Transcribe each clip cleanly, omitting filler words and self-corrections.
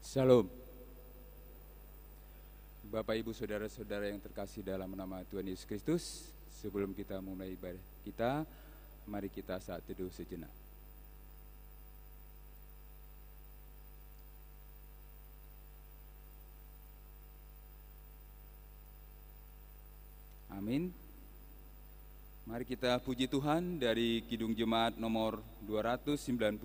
Shalom. Bapak, Ibu, Saudara-saudara yang terkasih dalam nama Tuhan Yesus Kristus, sebelum kita mulai ibadah kita, mari kita saat teduh sejenak. Amin. Mari kita puji Tuhan dari Kidung Jemaat nomor 295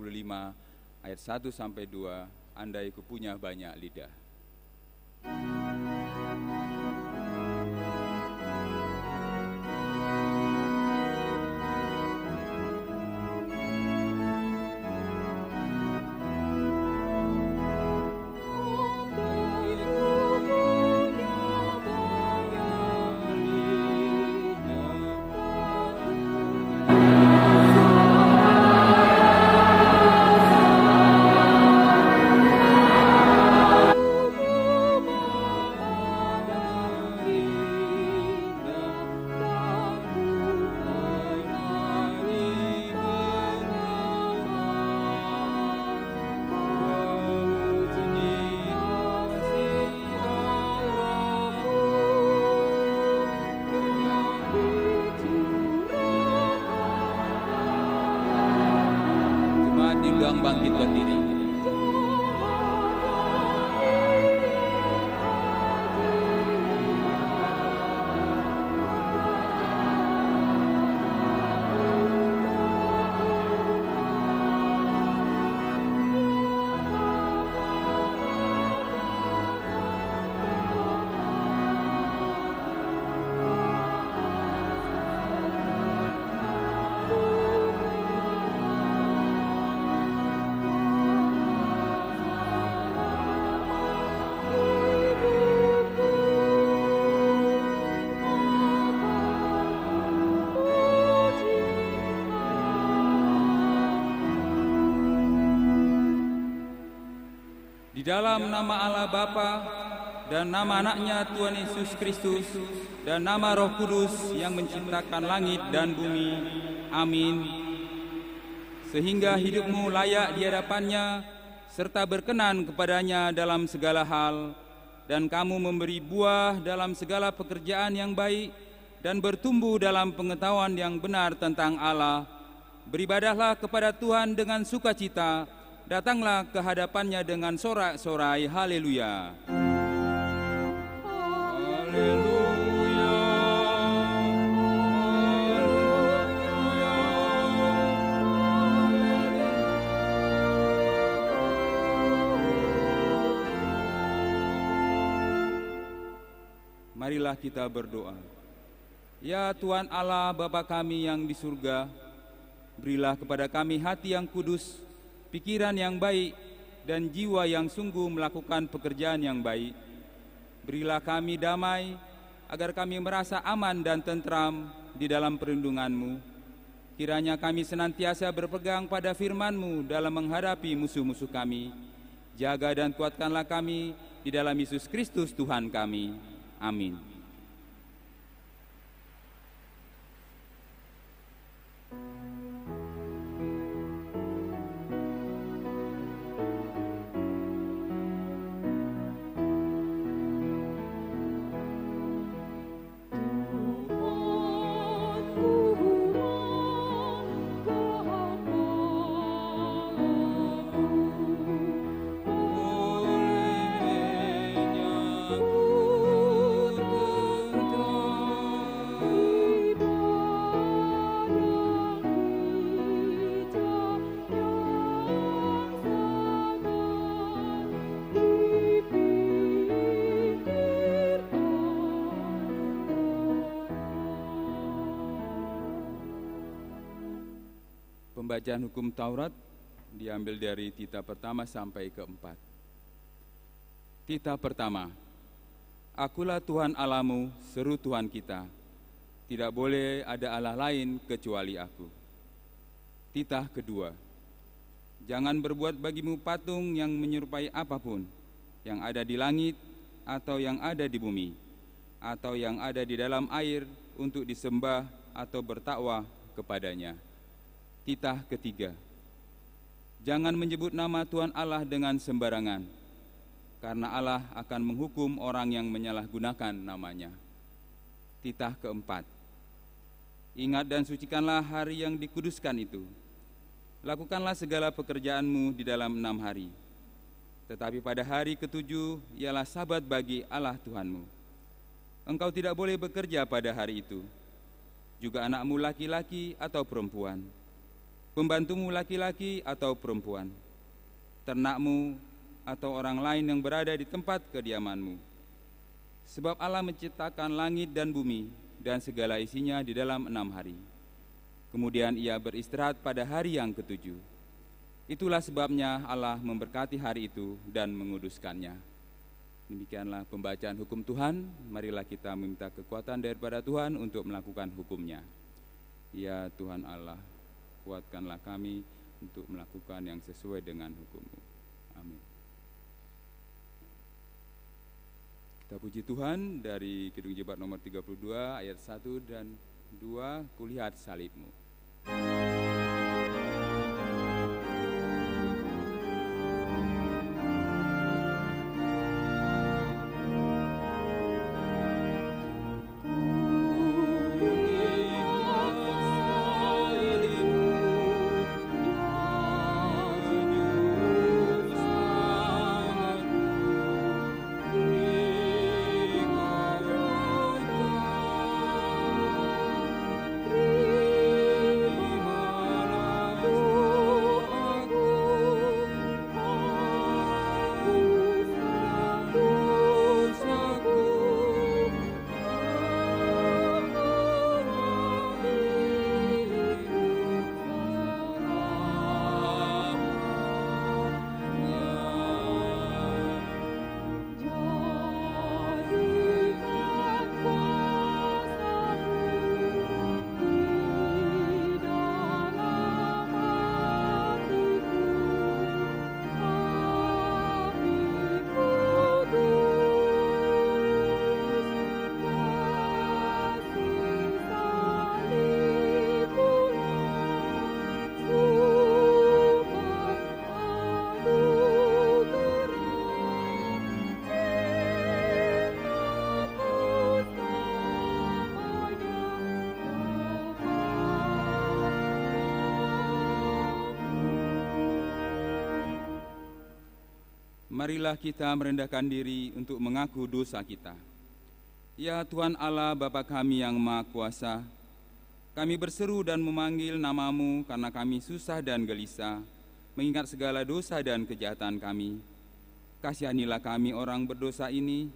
ayat 1 sampai 2. Andai ku punya banyak lidah. Bangkit berdiri. Di dalam nama Allah Bapa dan nama anaknya Tuhan Yesus Kristus dan nama Roh Kudus yang menciptakan langit dan bumi. Amin. Sehingga hidupmu layak di hadapannya serta berkenan kepadanya dalam segala hal, dan kamu memberi buah dalam segala pekerjaan yang baik dan bertumbuh dalam pengetahuan yang benar tentang Allah. Beribadahlah kepada Tuhan dengan sukacita. Datanglah ke hadapannya dengan sorak-sorai. Haleluya. Haleluya. Marilah kita berdoa. Ya Tuhan Allah Bapa kami yang di surga, berilah kepada kami hati yang kudus, pikiran yang baik, dan jiwa yang sungguh melakukan pekerjaan yang baik. Berilah kami damai, agar kami merasa aman dan tentram di dalam perlindungan-Mu. Kiranya kami senantiasa berpegang pada firman-Mu dalam menghadapi musuh-musuh kami. Jaga dan kuatkanlah kami di dalam Yesus Kristus Tuhan kami. Amin. Pembacaan hukum Taurat diambil dari titah pertama sampai keempat. Titah pertama. Akulah Tuhan Allahmu, seru Tuhan kita. Tidak boleh ada Allah lain kecuali aku. Titah kedua. Jangan berbuat bagimu patung yang menyerupai apapun, yang ada di langit, atau yang ada di bumi, atau yang ada di dalam air, untuk disembah atau bertakwa kepadanya. Titah ketiga. Jangan menyebut nama Tuhan Allah dengan sembarangan. karena Allah akan menghukum orang yang menyalahgunakan namanya. Titah keempat. Ingat dan sucikanlah hari yang dikuduskan itu. Lakukanlah segala pekerjaanmu di dalam 6 hari. Tetapi pada hari ketujuh ialah Sabat bagi Allah Tuhanmu. Engkau tidak boleh bekerja pada hari itu. Juga anakmu laki-laki atau perempuan, pembantumu laki-laki atau perempuan, ternakmu atau orang lain yang berada di tempat kediamanmu. Sebab Allah menciptakan langit dan bumi dan segala isinya di dalam 6 hari. Kemudian ia beristirahat pada hari yang ketujuh. Itulah sebabnya Allah memberkati hari itu dan menguduskannya. Demikianlah pembacaan hukum Tuhan. Marilah kita meminta kekuatan daripada Tuhan untuk melakukan hukum-Nya. Ya Tuhan Allah, kuatkanlah kami untuk melakukan yang sesuai dengan hukum-Mu. Amin. Kita puji Tuhan dari Kidung Jemaat nomor 32 ayat 1 dan 2, kulihat salib-Mu. Marilah kita merendahkan diri untuk mengaku dosa kita. Ya Tuhan Allah Bapa kami yang Maha Kuasa, kami berseru dan memanggil nama-Mu karena kami susah dan gelisah, mengingat segala dosa dan kejahatan kami. Kasihanilah kami orang berdosa ini.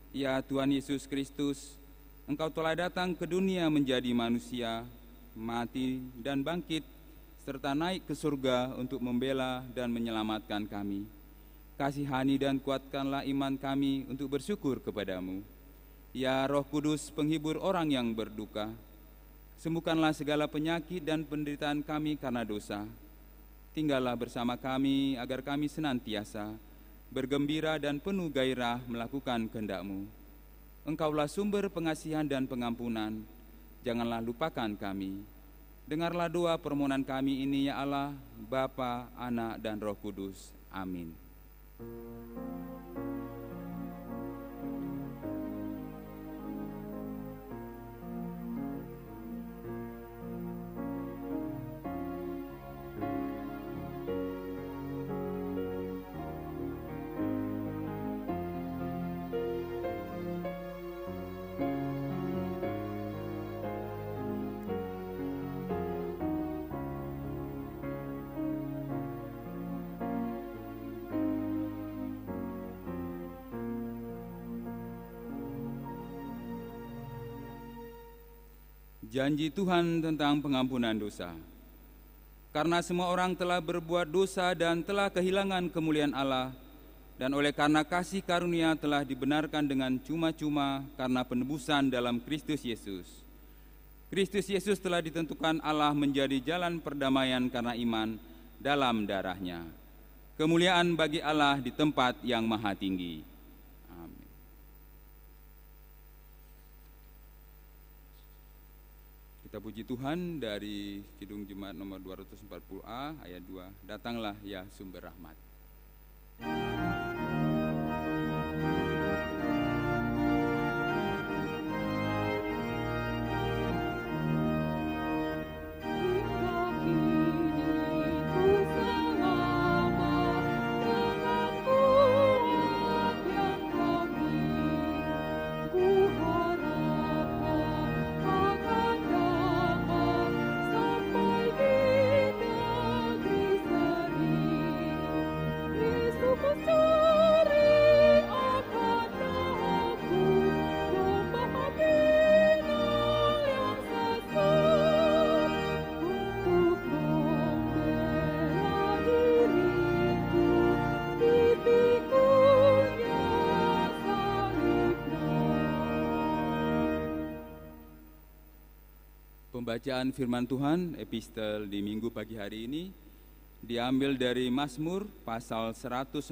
Ya Tuhan Yesus Kristus, Engkau telah datang ke dunia menjadi manusia, mati dan bangkit, serta naik ke surga untuk membela dan menyelamatkan kami. Kasihani dan kuatkanlah iman kami untuk bersyukur kepadamu. Ya Roh Kudus, penghibur orang yang berduka, sembuhkanlah segala penyakit dan penderitaan kami karena dosa. Tinggallah bersama kami agar kami senantiasa bergembira dan penuh gairah melakukan kehendak-Mu. Engkaulah sumber pengasihan dan pengampunan, janganlah lupakan kami. Dengarlah doa permohonan kami ini ya Allah, Bapa, Anak, dan Roh Kudus. Amin. Janji Tuhan tentang pengampunan dosa. Karena semua orang telah berbuat dosa dan telah kehilangan kemuliaan Allah, dan oleh karena kasih karunia telah dibenarkan dengan cuma-cuma karena penebusan dalam Kristus Yesus. Kristus Yesus telah ditentukan Allah menjadi jalan perdamaian karena iman dalam darah-Nya. Kemuliaan bagi Allah di tempat yang maha tinggi. Amin. Kita puji Tuhan dari Kidung Jemaat nomor 240A ayat 2. Datanglah ya sumber rahmat. Pembacaan firman Tuhan epistel di minggu pagi hari ini diambil dari Mazmur pasal 145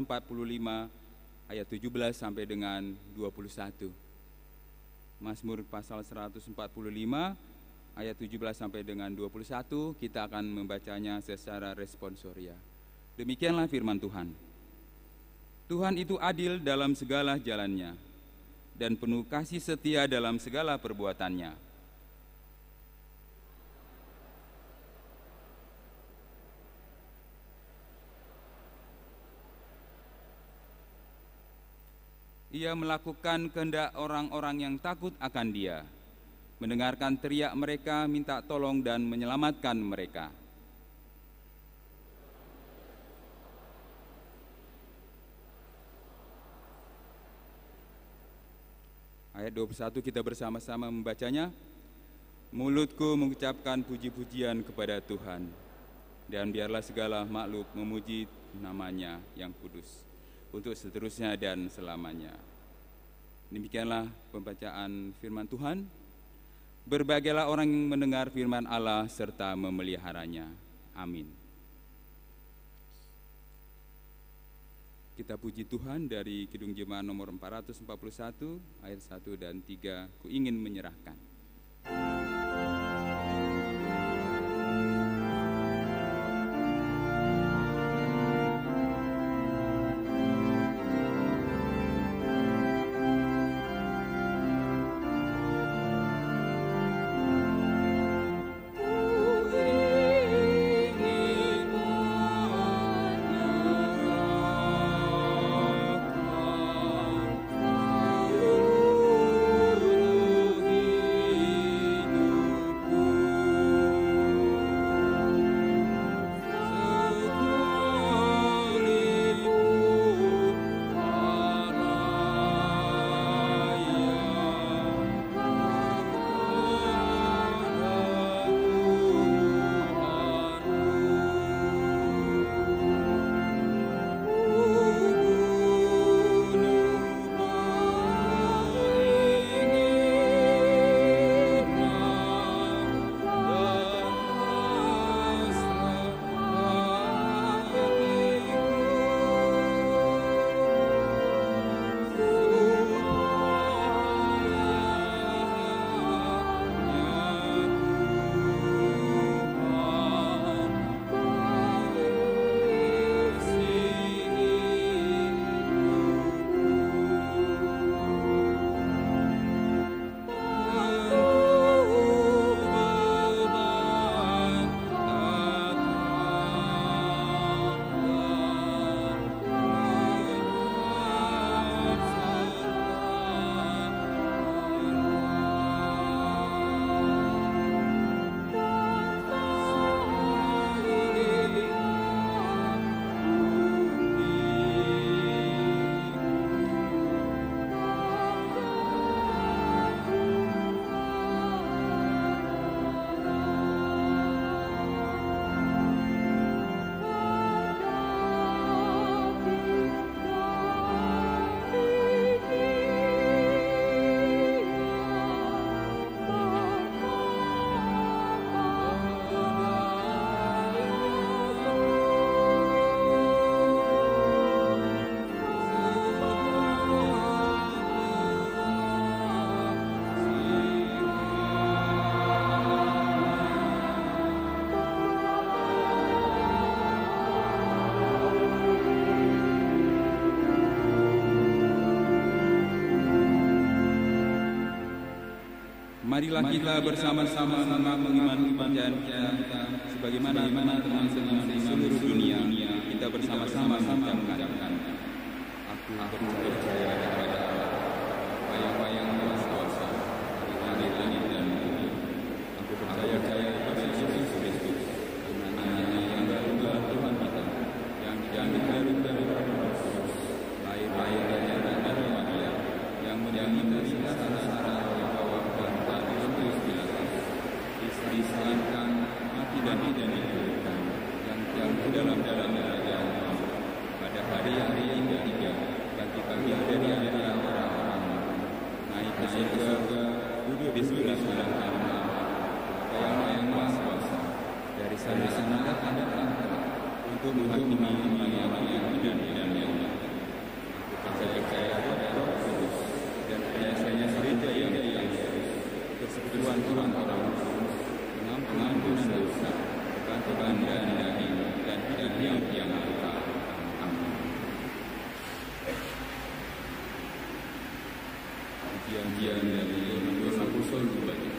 ayat 17 sampai dengan 21. Mazmur pasal 145 ayat 17 sampai dengan 21, kita akan membacanya secara responsoria. Demikianlah firman Tuhan. Tuhan itu adil dalam segala jalannya dan penuh kasih setia dalam segala perbuatannya. Ia melakukan kehendak orang-orang yang takut akan Dia, mendengarkan teriak mereka, minta tolong dan menyelamatkan mereka. Ayat 21 kita bersama-sama membacanya. Mulutku mengucapkan puji-pujian kepada Tuhan, dan biarlah segala makhluk memuji namanya yang kudus, untuk seterusnya dan selamanya. Demikianlah pembacaan firman Tuhan. Berbahagialah orang yang mendengar firman Allah serta memeliharanya. Amin. Kita puji Tuhan dari Kidung Jemaat nomor 441 ayat 1 dan 3. Ku ingin menyerahkan. Marilah kita bersama-sama mengimani kepercayaan kita sebagaimana teman-teman di seluruh dunia. Kita bersama-sama mengucapkan, aku percaya kepada Allah, yang kuasa dari langit dan bumi. Aku percaya kepada Yesus Kristus, anaknya yang adalah Tuhan kita, yang dijamin dari Roh Kudus, lahir dari Maria, yang menjadi sara disalibkan, mati dan dihidupkan, yang ke dalam kerajaan pada hari yang ketiga, bangkit dari antara orang-orang, naik ke surga, duduk di sebelah kanan Allah, yang Pujian dari dosa khusus bagi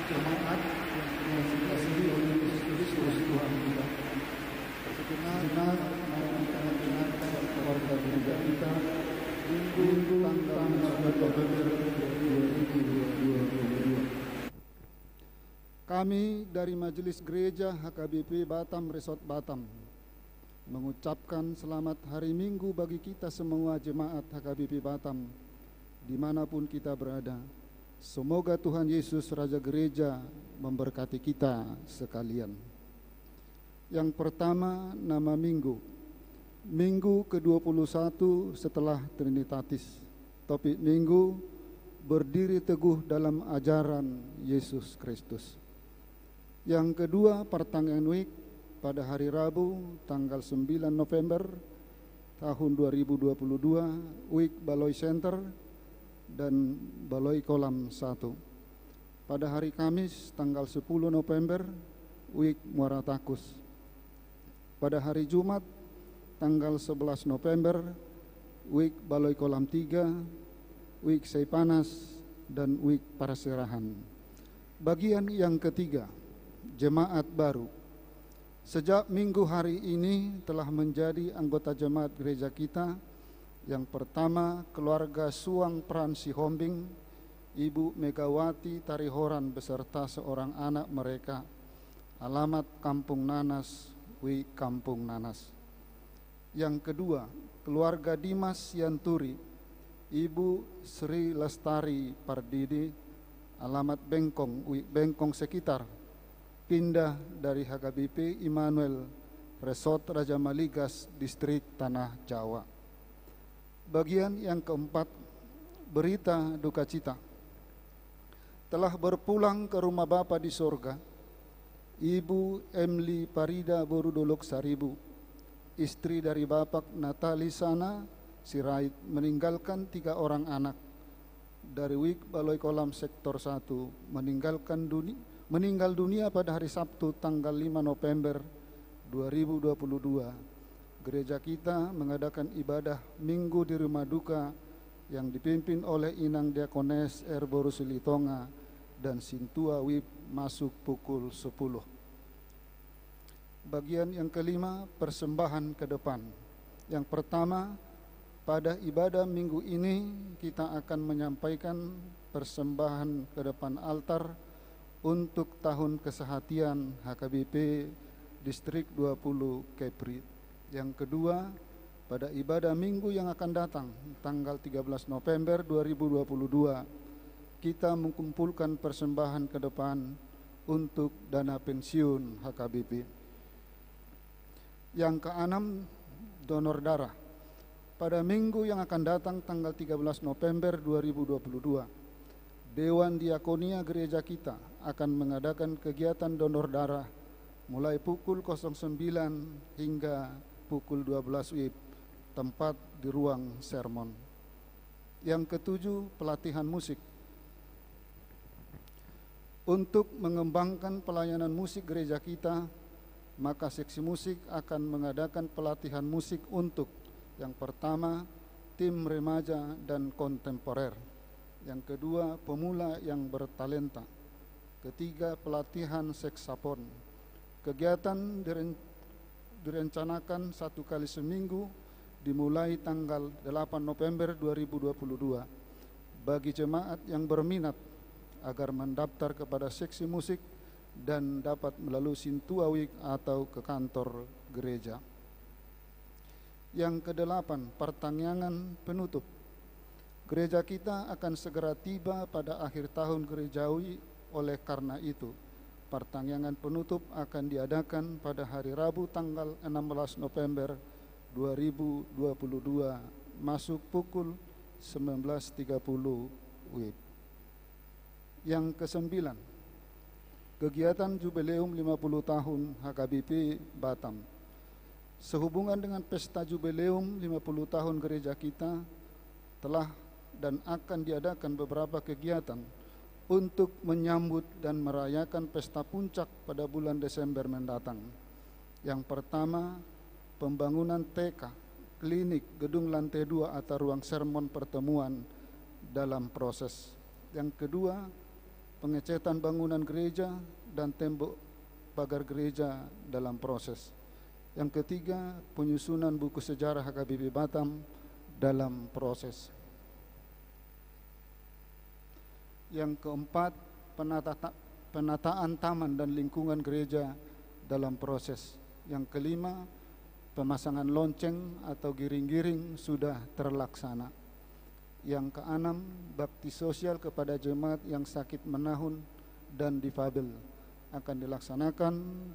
jemaat yang dikasihi oleh Yesus Kristus Tuhan kita. Segenap mari kita dengarkan keluarga gereja kita Minggu tanggal 9 November 2022. Kami dari Majelis Gereja HKBP Batam Resort Batam mengucapkan selamat hari Minggu bagi kita semua jemaat HKBP Batam dimanapun kita berada. Semoga Tuhan Yesus Raja Gereja memberkati kita sekalian. Yang pertama, nama minggu. Minggu ke-21 setelah Trinitatis. Topik minggu, berdiri teguh dalam ajaran Yesus Kristus. Yang kedua, pertengahan week pada hari Rabu tanggal 9 November tahun 2022, week Baloi Center dan Baloi Kolam 1. Pada hari Kamis tanggal 10 November, week Muara Takus. Pada hari Jumat tanggal 11 November, week Baloi Kolam 3, week Seipanas dan week Paraserahan. Bagian yang ketiga, jemaat baru. Sejak minggu hari ini telah menjadi anggota jemaat gereja kita. Yang pertama, keluarga Suang Pran Sihombing, Ibu Megawati Tarihoran beserta seorang anak mereka. Alamat Kampung Nanas, Wi Kampung Nanas. Yang kedua, keluarga Dimas Yanturi, Ibu Sri Lestari Pardidi, alamat Bengkong, Wi Bengkong sekitar. Pindah dari HKBP Immanuel Resort Raja Maligas, Distrik Tanah Jawa. Bagian yang keempat, berita duka cita. Telah berpulang ke rumah Bapa di sorga, Ibu Emily Parida Borudolok Saribu, istri dari Bapak Natali Sana Sirait, meninggalkan 3 orang anak. Dari Wik Baloi Kolam Sektor 1 meninggal dunia pada hari Sabtu tanggal 5 November 2022. Gereja kita mengadakan ibadah minggu di rumah duka yang dipimpin oleh Inang Diakones Erboru Silitonga dan Sintua Wip masuk pukul 10. Bagian yang kelima, persembahan ke depan. Yang pertama, pada ibadah minggu ini kita akan menyampaikan persembahan ke depan altar untuk tahun kesehatian HKBP Distrik 20 Kepri. Yang kedua, pada ibadah minggu yang akan datang tanggal 13 November 2022 kita mengumpulkan persembahan ke depan untuk dana pensiun HKBP. Yang keenam, donor darah. Pada minggu yang akan datang tanggal 13 November 2022 Dewan Diakonia Gereja kita akan mengadakan kegiatan donor darah mulai pukul 09 hingga pukul 12 WIB, tempat di ruang sermon. Yang ketujuh, pelatihan musik. Untuk mengembangkan pelayanan musik gereja kita, maka seksi musik akan mengadakan pelatihan musik untuk yang pertama, tim remaja dan kontemporer. Yang kedua, pemula yang bertalenta. Ketiga, pelatihan saksofon. Kegiatan direncanakan 1 kali seminggu dimulai tanggal 8 November 2022 bagi jemaat yang berminat agar mendaftar kepada seksi musik dan dapat melalui Sintua Week atau ke kantor gereja. Yang kedelapan, pertanyaan penutup. Gereja kita akan segera tiba pada akhir tahun gerejawi, oleh karena itu pertanyaan penutup akan diadakan pada hari Rabu tanggal 16 November 2022 masuk pukul 19.30 WIB. Yang kesembilan, kegiatan Jubileum 50 tahun HKBP Batam. Sehubungan dengan pesta Jubileum 50 tahun gereja kita telah dan akan diadakan beberapa kegiatan untuk menyambut dan merayakan pesta puncak pada bulan Desember mendatang. Yang pertama, pembangunan TK, klinik, gedung lantai 2 atau ruang sermon pertemuan dalam proses. Yang kedua, pengecatan bangunan gereja dan tembok pagar gereja dalam proses. Yang ketiga, penyusunan buku sejarah HKBP Batam dalam proses. Yang keempat, penataan taman dan lingkungan gereja dalam proses. Yang kelima, pemasangan lonceng atau giring-giring sudah terlaksana. Yang keenam, bakti sosial kepada jemaat yang sakit menahun dan difabel akan dilaksanakan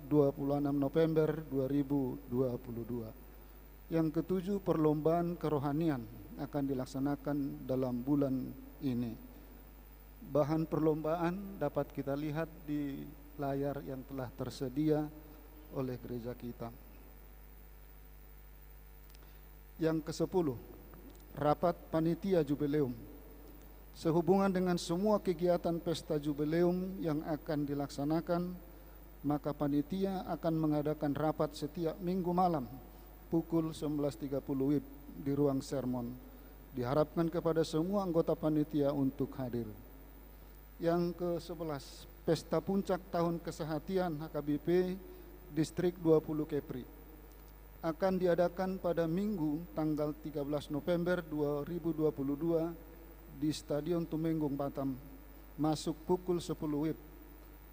26 November 2022. Yang ketujuh, perlombaan kerohanian akan dilaksanakan dalam bulan ini. Bahan perlombaan dapat kita lihat di layar yang telah tersedia oleh gereja kita. Yang ke-10, rapat panitia jubileum. Sehubungan dengan semua kegiatan pesta jubileum yang akan dilaksanakan, maka panitia akan mengadakan rapat setiap minggu malam pukul 19.30 WIB di ruang sermon. Diharapkan kepada semua anggota panitia untuk hadir. Yang ke-11, pesta puncak tahun kesehatian HKBP Distrik 20 Kepri akan diadakan pada Minggu tanggal 13 November 2022 di Stadion Tumenggung Batam, masuk pukul 10 WIB.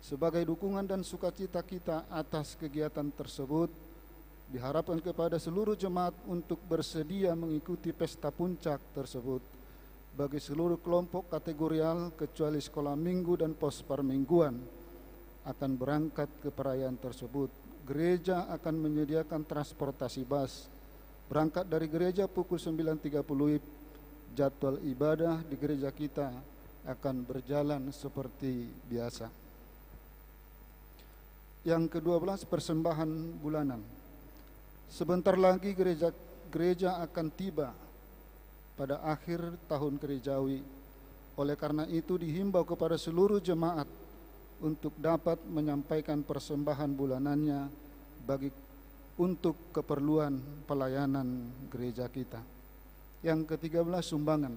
Sebagai dukungan dan sukacita kita atas kegiatan tersebut, diharapkan kepada seluruh jemaat untuk bersedia mengikuti pesta puncak tersebut. Bagi seluruh kelompok kategorial kecuali sekolah minggu dan pos permingguan akan berangkat ke perayaan tersebut. Gereja akan menyediakan transportasi bus. Berangkat dari gereja pukul 9.30 WIB. Jadwal ibadah di gereja kita akan berjalan seperti biasa. Yang ke-12, persembahan bulanan. Sebentar lagi gereja akan tiba pada akhir tahun gerejawi. Oleh karena itu dihimbau kepada seluruh jemaat untuk dapat menyampaikan persembahan bulanannya untuk keperluan pelayanan gereja kita. Yang ke-13, sumbangan.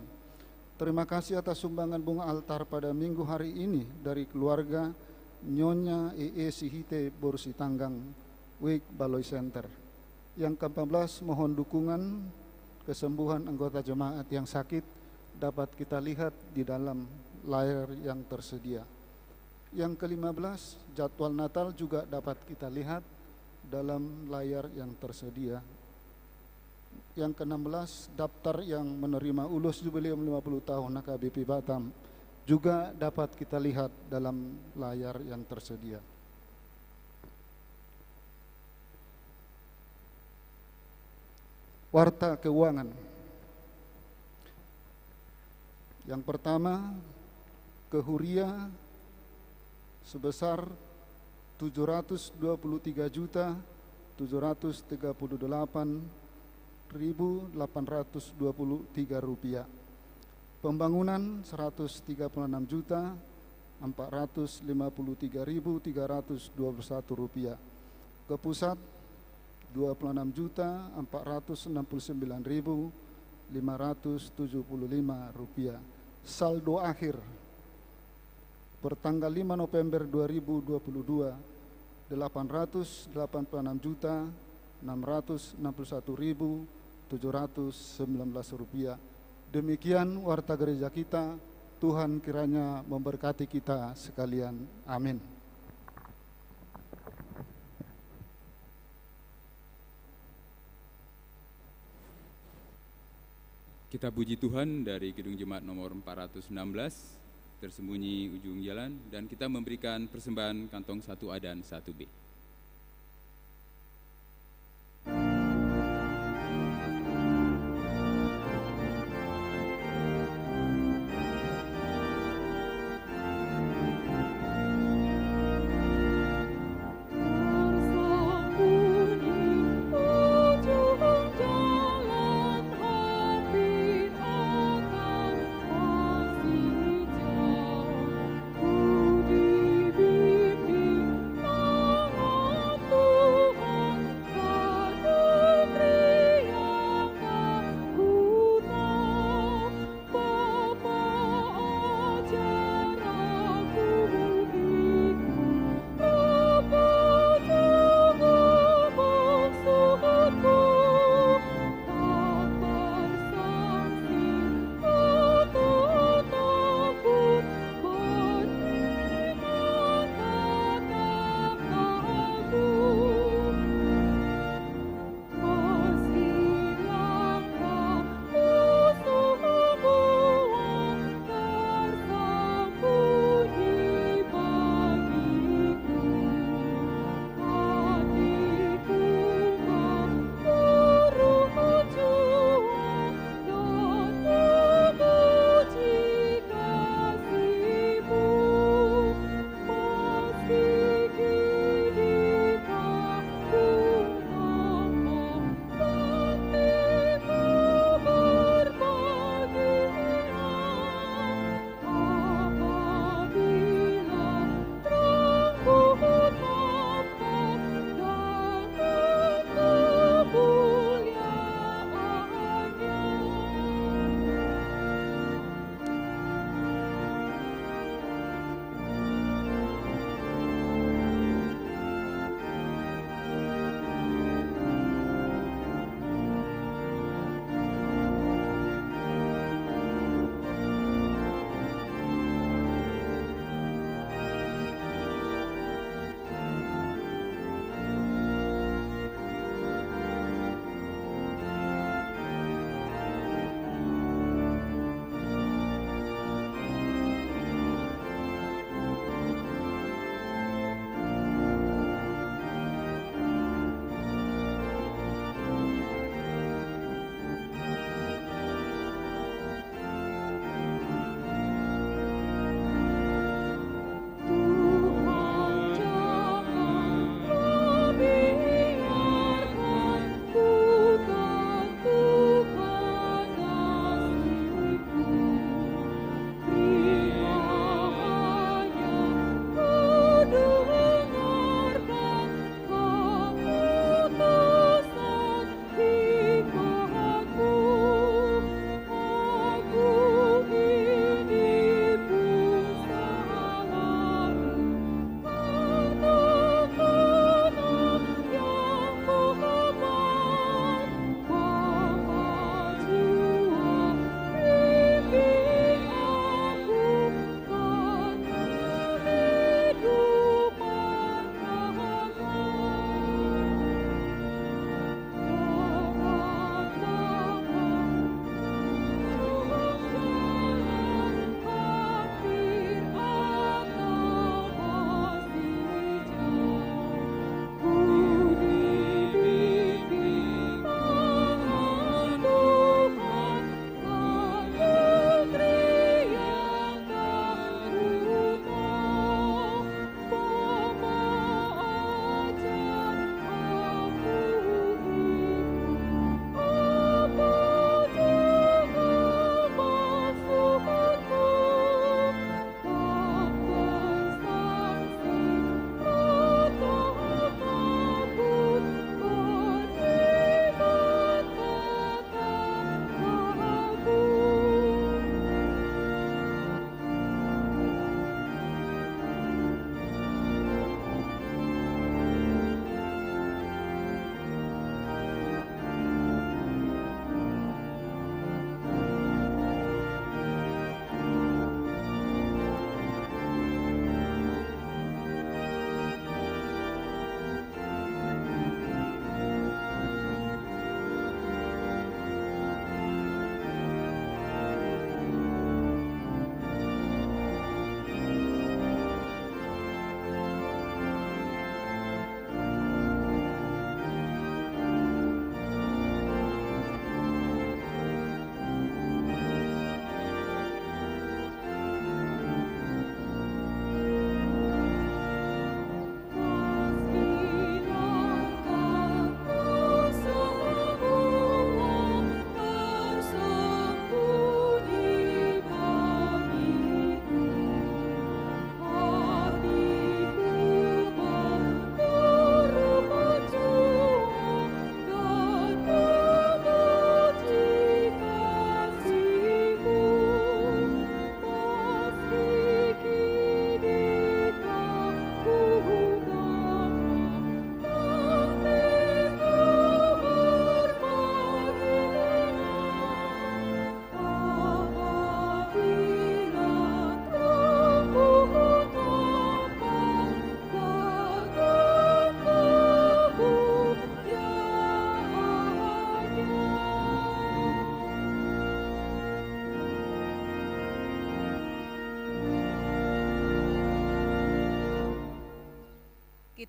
Terima kasih atas sumbangan bunga altar pada minggu hari ini dari keluarga Nyonya EE Sihite Borsi Tanggang, Wik Baloi Center. Yang ke-14, mohon dukungan kesembuhan anggota jemaat yang sakit dapat kita lihat di dalam layar yang tersedia. Yang ke-15, jadwal Natal juga dapat kita lihat dalam layar yang tersedia. Yang ke-16, daftar yang menerima ulus jubileum 50 tahun HKBP Batam juga dapat kita lihat dalam layar yang tersedia. Warta keuangan. Yang pertama, kehuria sebesar 723.738.823 rupiah. Pembangunan 136.453.321 rupiah. Ke pusat 26.469.575 rupiah. Saldo akhir pertanggal 5 November 2022 886.661.719 rupiah. Demikian warta gereja kita. Tuhan kiranya memberkati kita sekalian. Amin. Kita puji Tuhan dari gedung jemaat nomor 416, tersembunyi ujung jalan, dan kita memberikan persembahan kantong 1A dan 1B.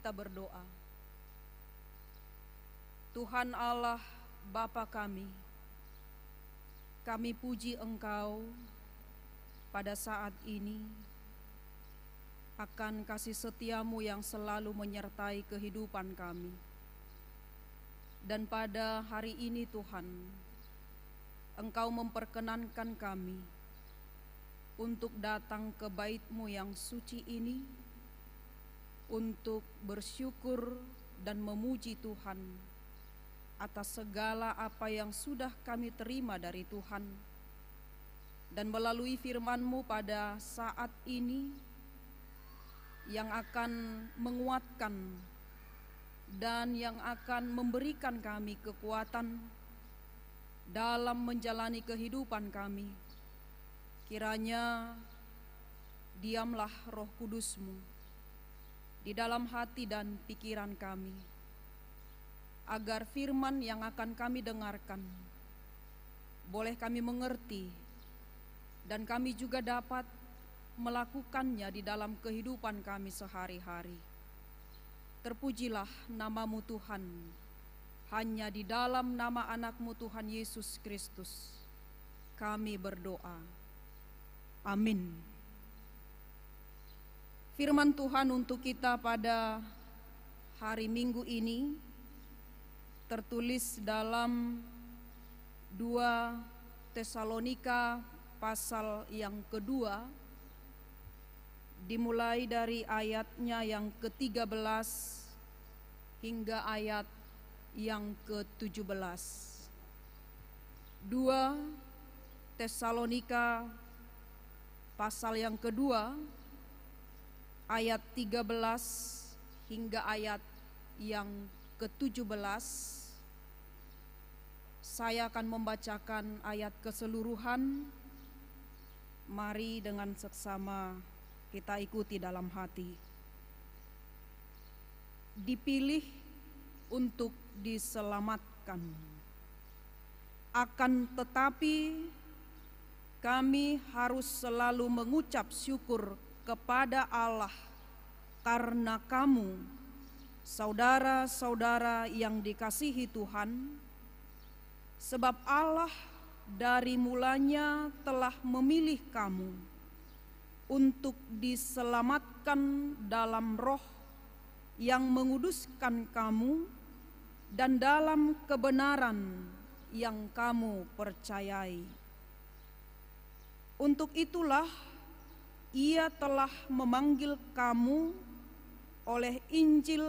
kita berdoa. Tuhan Allah Bapa kami puji Engkau pada saat ini akan kasih setia-Mu yang selalu menyertai kehidupan kami. Dan pada hari ini Tuhan, Engkau memperkenankan kami untuk datang ke bait-Mu yang suci ini, untuk bersyukur dan memuji Tuhan atas segala apa yang sudah kami terima dari Tuhan. Dan melalui firman-Mu pada saat ini yang akan menguatkan dan yang akan memberikan kami kekuatan dalam menjalani kehidupan kami. Kiranya diamlah Roh Kudus-Mu di dalam hati dan pikiran kami, agar firman yang akan kami dengarkan boleh kami mengerti dan kami juga dapat melakukannya di dalam kehidupan kami sehari-hari. Terpujilah nama-Mu Tuhan, hanya di dalam nama anak-Mu Tuhan Yesus Kristus kami berdoa. Amin. Firman Tuhan untuk kita pada hari Minggu ini tertulis dalam 2 Tesalonika pasal yang kedua, dimulai dari ayatnya yang ke-13 hingga ayat yang ke-17. 2 Tesalonika pasal yang kedua, ayat 13 hingga ayat yang ke-17. Saya akan membacakan ayat keseluruhan. Mari dengan seksama kita ikuti dalam hati. Dipilih untuk diselamatkan. Akan tetapi kami harus selalu mengucap syukur kepada Allah karena kamu, saudara-saudara yang dikasihi Tuhan, sebab Allah dari mulanya telah memilih kamu untuk diselamatkan dalam roh yang menguduskan kamu dan dalam kebenaran yang kamu percayai. Untuk itulah Ia telah memanggil kamu oleh Injil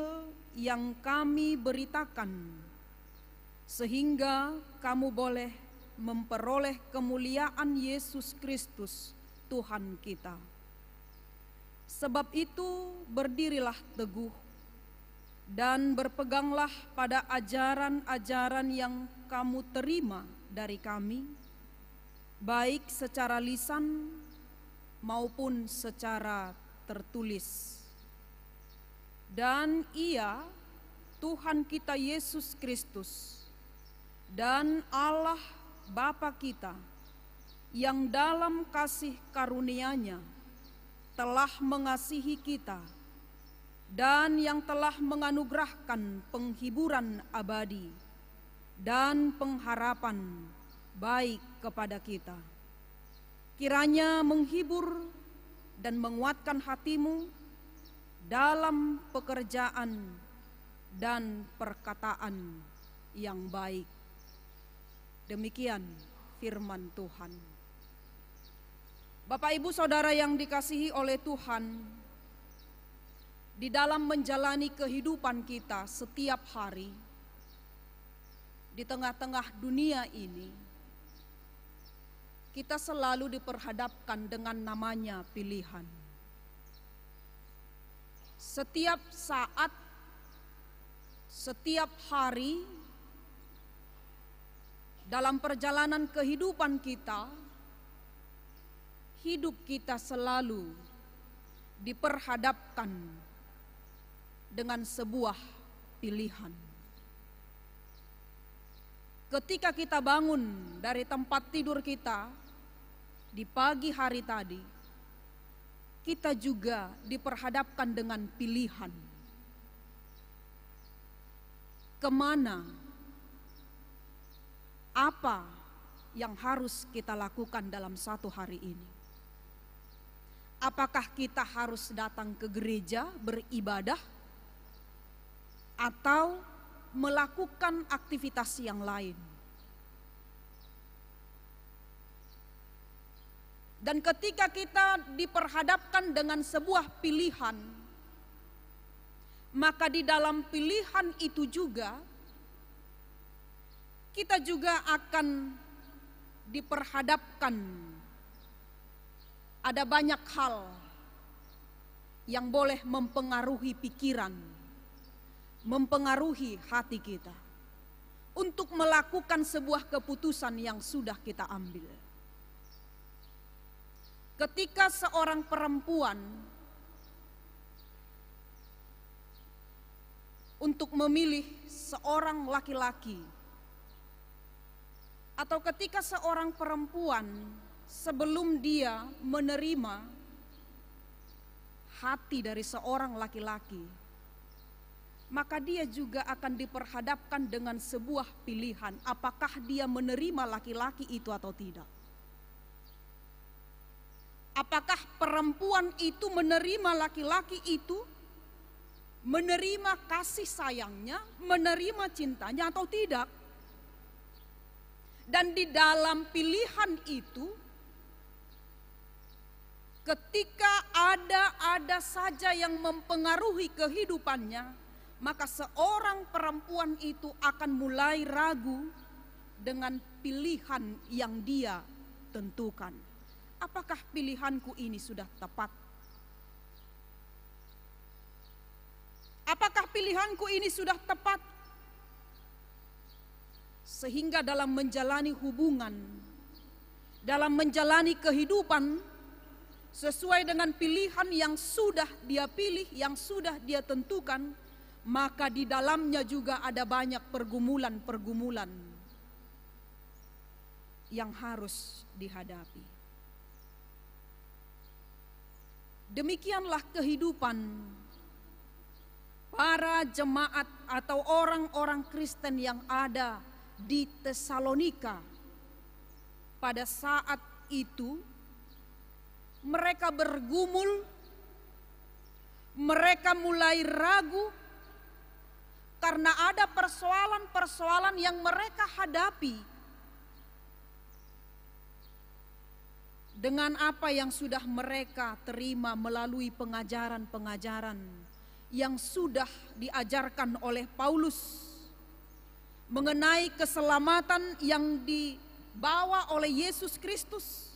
yang kami beritakan, sehingga kamu boleh memperoleh kemuliaan Yesus Kristus Tuhan kita. Sebab itu berdirilah teguh dan berpeganglah pada ajaran-ajaran yang kamu terima dari kami, baik secara lisan maupun secara tertulis. Dan Ia, Tuhan kita Yesus Kristus, dan Allah Bapa kita, yang dalam kasih karunia-Nya telah mengasihi kita dan yang telah menganugerahkan penghiburan abadi dan pengharapan baik kepada kita. Kiranya menghibur dan menguatkan hatimu dalam pekerjaan dan perkataan yang baik. Demikian firman Tuhan. Bapak, Ibu, Saudara yang dikasihi oleh Tuhan, di dalam menjalani kehidupan kita setiap hari, di tengah-tengah dunia ini, kita selalu diperhadapkan dengan namanya pilihan. Setiap saat, setiap hari, dalam perjalanan kehidupan kita, hidup kita selalu diperhadapkan dengan sebuah pilihan. Ketika kita bangun dari tempat tidur kita di pagi hari tadi, kita juga diperhadapkan dengan pilihan. kemana, apa yang harus kita lakukan dalam satu hari ini. Apakah kita harus datang ke gereja beribadah atau melakukan aktivitas yang lain? Dan ketika kita diperhadapkan dengan sebuah pilihan, maka di dalam pilihan itu juga kita juga akan diperhadapkan ada banyak hal yang boleh mempengaruhi pikiran, mempengaruhi hati kita untuk melakukan sebuah keputusan yang sudah kita ambil. Ketika seorang perempuan untuk memilih seorang laki-laki, atau ketika seorang perempuan sebelum dia menerima hati dari seorang laki-laki, maka dia juga akan diperhadapkan dengan sebuah pilihan, apakah dia menerima laki-laki itu atau tidak. Apakah perempuan itu menerima laki-laki itu, menerima kasih sayangnya, menerima cintanya atau tidak. Dan di dalam pilihan itu, ketika ada saja yang mempengaruhi kehidupannya, maka seorang perempuan itu akan mulai ragu dengan pilihan yang dia tentukan. Apakah pilihanku ini sudah tepat? Apakah pilihanku ini sudah tepat? Sehingga dalam menjalani hubungan, dalam menjalani kehidupan, sesuai dengan pilihan yang sudah dia pilih, yang sudah dia tentukan, maka di dalamnya juga ada banyak pergumulan-pergumulan yang harus dihadapi. Demikianlah kehidupan para jemaat atau orang-orang Kristen yang ada di Tesalonika. Pada saat itu mereka bergumul, mereka mulai ragu karena ada persoalan-persoalan yang mereka hadapi dengan apa yang sudah mereka terima melalui pengajaran-pengajaran yang sudah diajarkan oleh Paulus mengenai keselamatan yang dibawa oleh Yesus Kristus.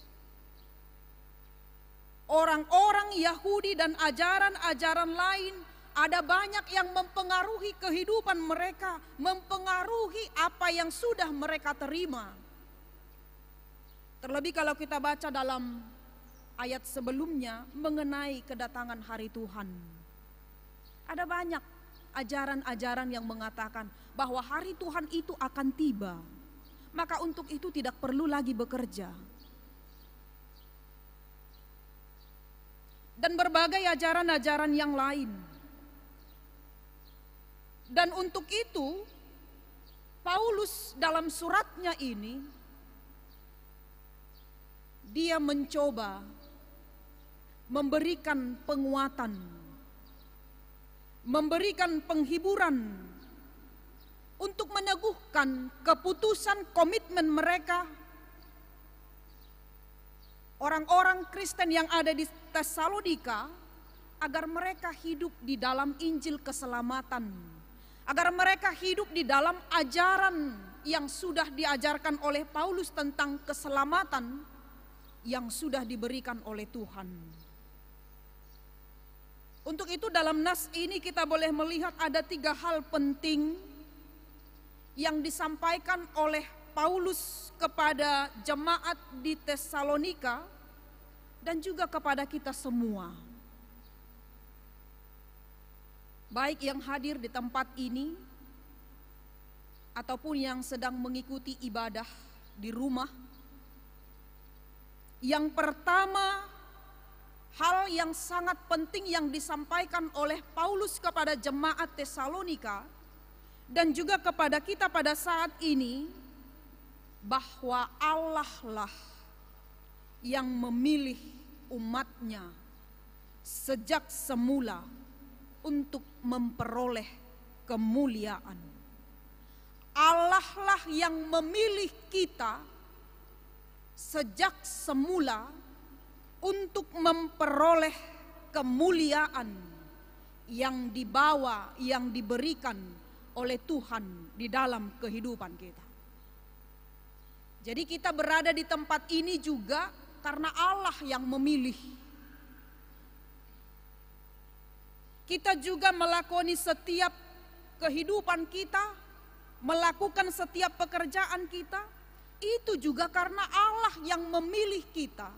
Orang-orang Yahudi dan ajaran-ajaran lain ada banyak yang mempengaruhi kehidupan mereka, mempengaruhi apa yang sudah mereka terima. Terlebih kalau kita baca dalam ayat sebelumnya mengenai kedatangan hari Tuhan. Ada banyak ajaran-ajaran yang mengatakan bahwa hari Tuhan itu akan tiba. Maka untuk itu tidak perlu lagi bekerja. Dan berbagai ajaran-ajaran yang lain. Dan untuk itu Paulus dalam suratnya ini dia mencoba memberikan penguatan, memberikan penghiburan untuk meneguhkan keputusan komitmen mereka, orang-orang Kristen yang ada di Tesalonika, agar mereka hidup di dalam Injil keselamatan, agar mereka hidup di dalam ajaran yang sudah diajarkan oleh Paulus tentang keselamatan yang sudah diberikan oleh Tuhan. Untuk itu dalam nas ini kita boleh melihat ada 3 hal penting yang disampaikan oleh Paulus kepada jemaat di Tesalonika dan juga kepada kita semua. Baik yang hadir di tempat ini ataupun yang sedang mengikuti ibadah di rumah. Yang pertama, hal yang sangat penting yang disampaikan oleh Paulus kepada jemaat Tesalonika, dan juga kepada kita pada saat ini, bahwa Allah lah yang memilih umatnya sejak semula untuk memperoleh kemuliaan. Allah lah yang memilih kita sejak semula untuk memperoleh kemuliaan yang dibawa, yang diberikan oleh Tuhan di dalam kehidupan kita. Jadi kita berada di tempat ini juga karena Allah yang memilih. Kita juga melakoni setiap kehidupan kita, melakukan setiap pekerjaan kita, itu juga karena Allah yang memilih kita,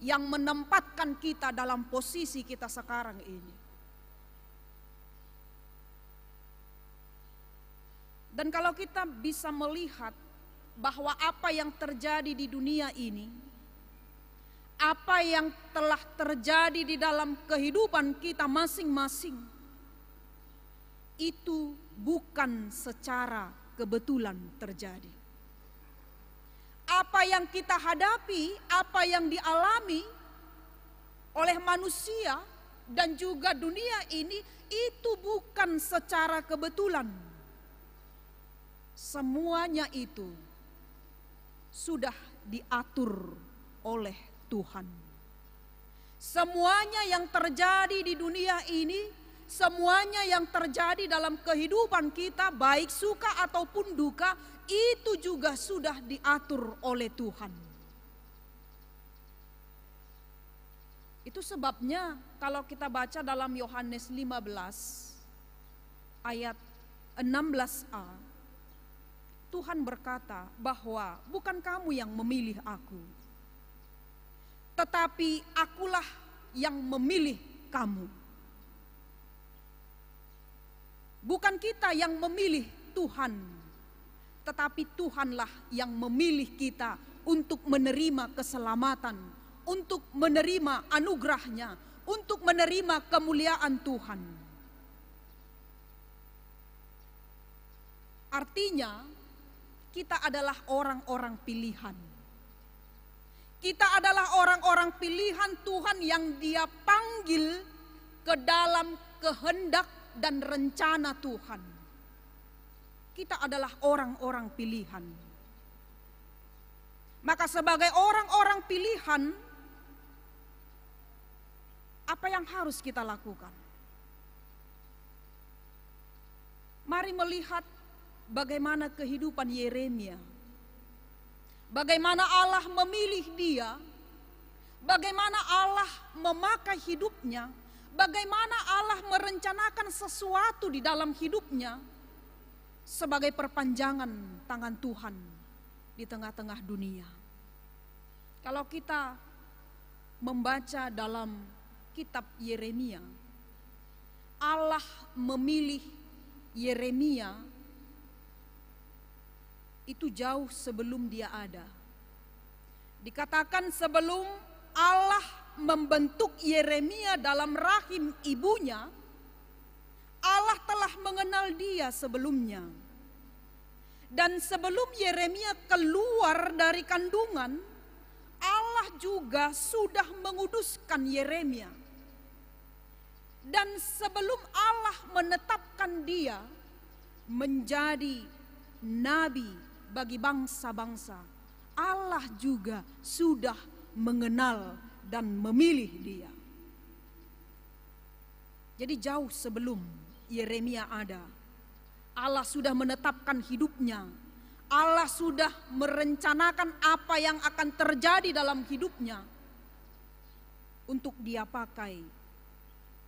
yang menempatkan kita dalam posisi kita sekarang ini. Dan kalau kita bisa melihat bahwa apa yang terjadi di dunia ini, apa yang telah terjadi di dalam kehidupan kita masing-masing, itu bukan secara kebetulan terjadi. Apa yang kita hadapi, apa yang dialami oleh manusia dan juga dunia ini, itu bukan secara kebetulan. Semuanya itu sudah diatur oleh Tuhan. Semuanya yang terjadi di dunia ini, semuanya yang terjadi dalam kehidupan kita, baik suka ataupun duka, itu juga sudah diatur oleh Tuhan. Itu sebabnya kalau kita baca dalam Yohanes 15 ayat 16a, Tuhan berkata bahwa bukan kamu yang memilih aku, tetapi akulah yang memilih kamu. Bukan kita yang memilih Tuhan, tetapi Tuhanlah yang memilih kita untuk menerima keselamatan, untuk menerima anugerahnya, untuk menerima kemuliaan Tuhan. Artinya, kita adalah orang-orang pilihan. Kita adalah orang-orang pilihan Tuhan yang Dia panggil ke dalam kehendak dan rencana Tuhan. Kita adalah orang-orang pilihan. Maka sebagai orang-orang pilihan, apa yang harus kita lakukan? Mari melihat bagaimana kehidupan Yeremia. Bagaimana Allah memilih dia, bagaimana Allah memakai hidupnya, bagaimana Allah merencanakan sesuatu di dalam hidupnya sebagai perpanjangan tangan Tuhan di tengah-tengah dunia. Kalau kita membaca dalam kitab Yeremia, Allah memilih Yeremia itu jauh sebelum dia ada. Dikatakan sebelum Allah membentuk Yeremia dalam rahim ibunya, Allah telah mengenal dia sebelumnya. Dan sebelum Yeremia keluar dari kandungan, Allah juga sudah menguduskan Yeremia. Dan sebelum Allah menetapkan dia menjadi nabi bagi bangsa-bangsa, Allah juga sudah mengenal dan memilih dia. Jadi jauh sebelum Yeremia ada, Allah sudah menetapkan hidupnya. Allah sudah merencanakan apa yang akan terjadi dalam hidupnya untuk dia pakai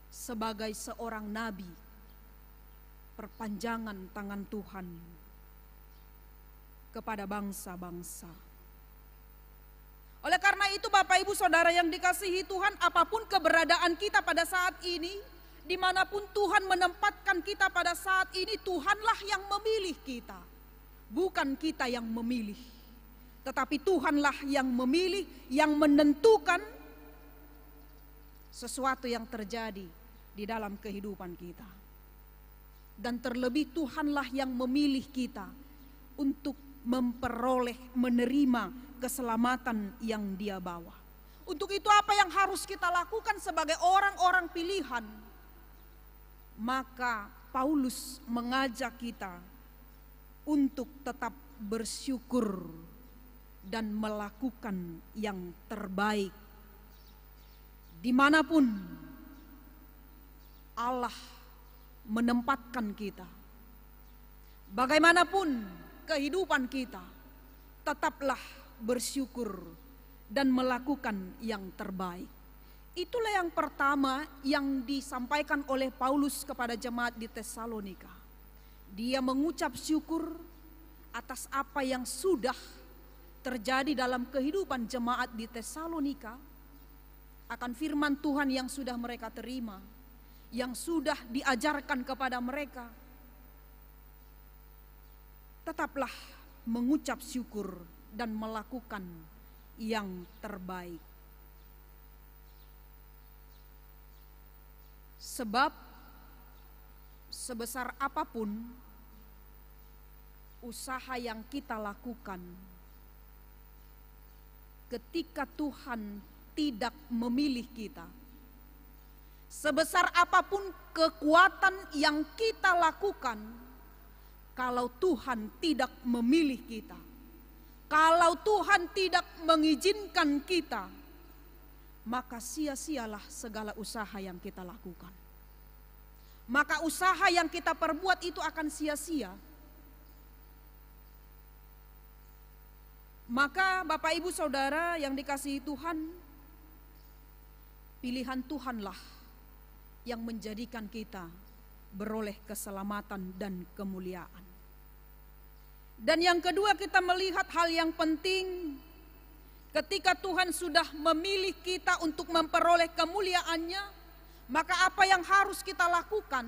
sebagai seorang nabi, perpanjangan tangan Tuhan kepada bangsa-bangsa. Oleh karena itu Bapak Ibu Saudara yang dikasihi Tuhan, apapun keberadaan kita pada saat ini, dimanapun Tuhan menempatkan kita pada saat ini, Tuhanlah yang memilih kita. Bukan kita yang memilih, tetapi Tuhanlah yang memilih, yang menentukan sesuatu yang terjadi di dalam kehidupan kita. Dan terlebih Tuhanlah yang memilih kita untuk menerima keselamatan yang Dia bawa. Untuk itu apa yang harus kita lakukan sebagai orang-orang pilihan? Maka Paulus mengajak kita untuk tetap bersyukur dan melakukan yang terbaik. Dimanapun Allah menempatkan kita, bagaimanapun kehidupan kita, tetaplah bersyukur dan melakukan yang terbaik. Itulah yang pertama yang disampaikan oleh Paulus kepada jemaat di Tesalonika. Dia mengucap syukur atas apa yang sudah terjadi dalam kehidupan jemaat di Tesalonika, akan firman Tuhan yang sudah mereka terima, yang sudah diajarkan kepada mereka. Tetaplah mengucap syukur dan melakukan yang terbaik. Sebab sebesar apapun usaha yang kita lakukan, ketika Tuhan tidak memilih kita, sebesar apapun kekuatan yang kita lakukan, kalau Tuhan tidak memilih kita, kalau Tuhan tidak mengizinkan kita, maka sia-sialah segala usaha yang kita lakukan. Maka usaha yang kita perbuat itu akan sia-sia. Maka Bapak Ibu Saudara yang dikasihi Tuhan, pilihan Tuhanlah yang menjadikan kita beroleh keselamatan dan kemuliaan. Dan yang kedua, kita melihat hal yang penting. Ketika Tuhan sudah memilih kita untuk memperoleh kemuliaannya, maka apa yang harus kita lakukan?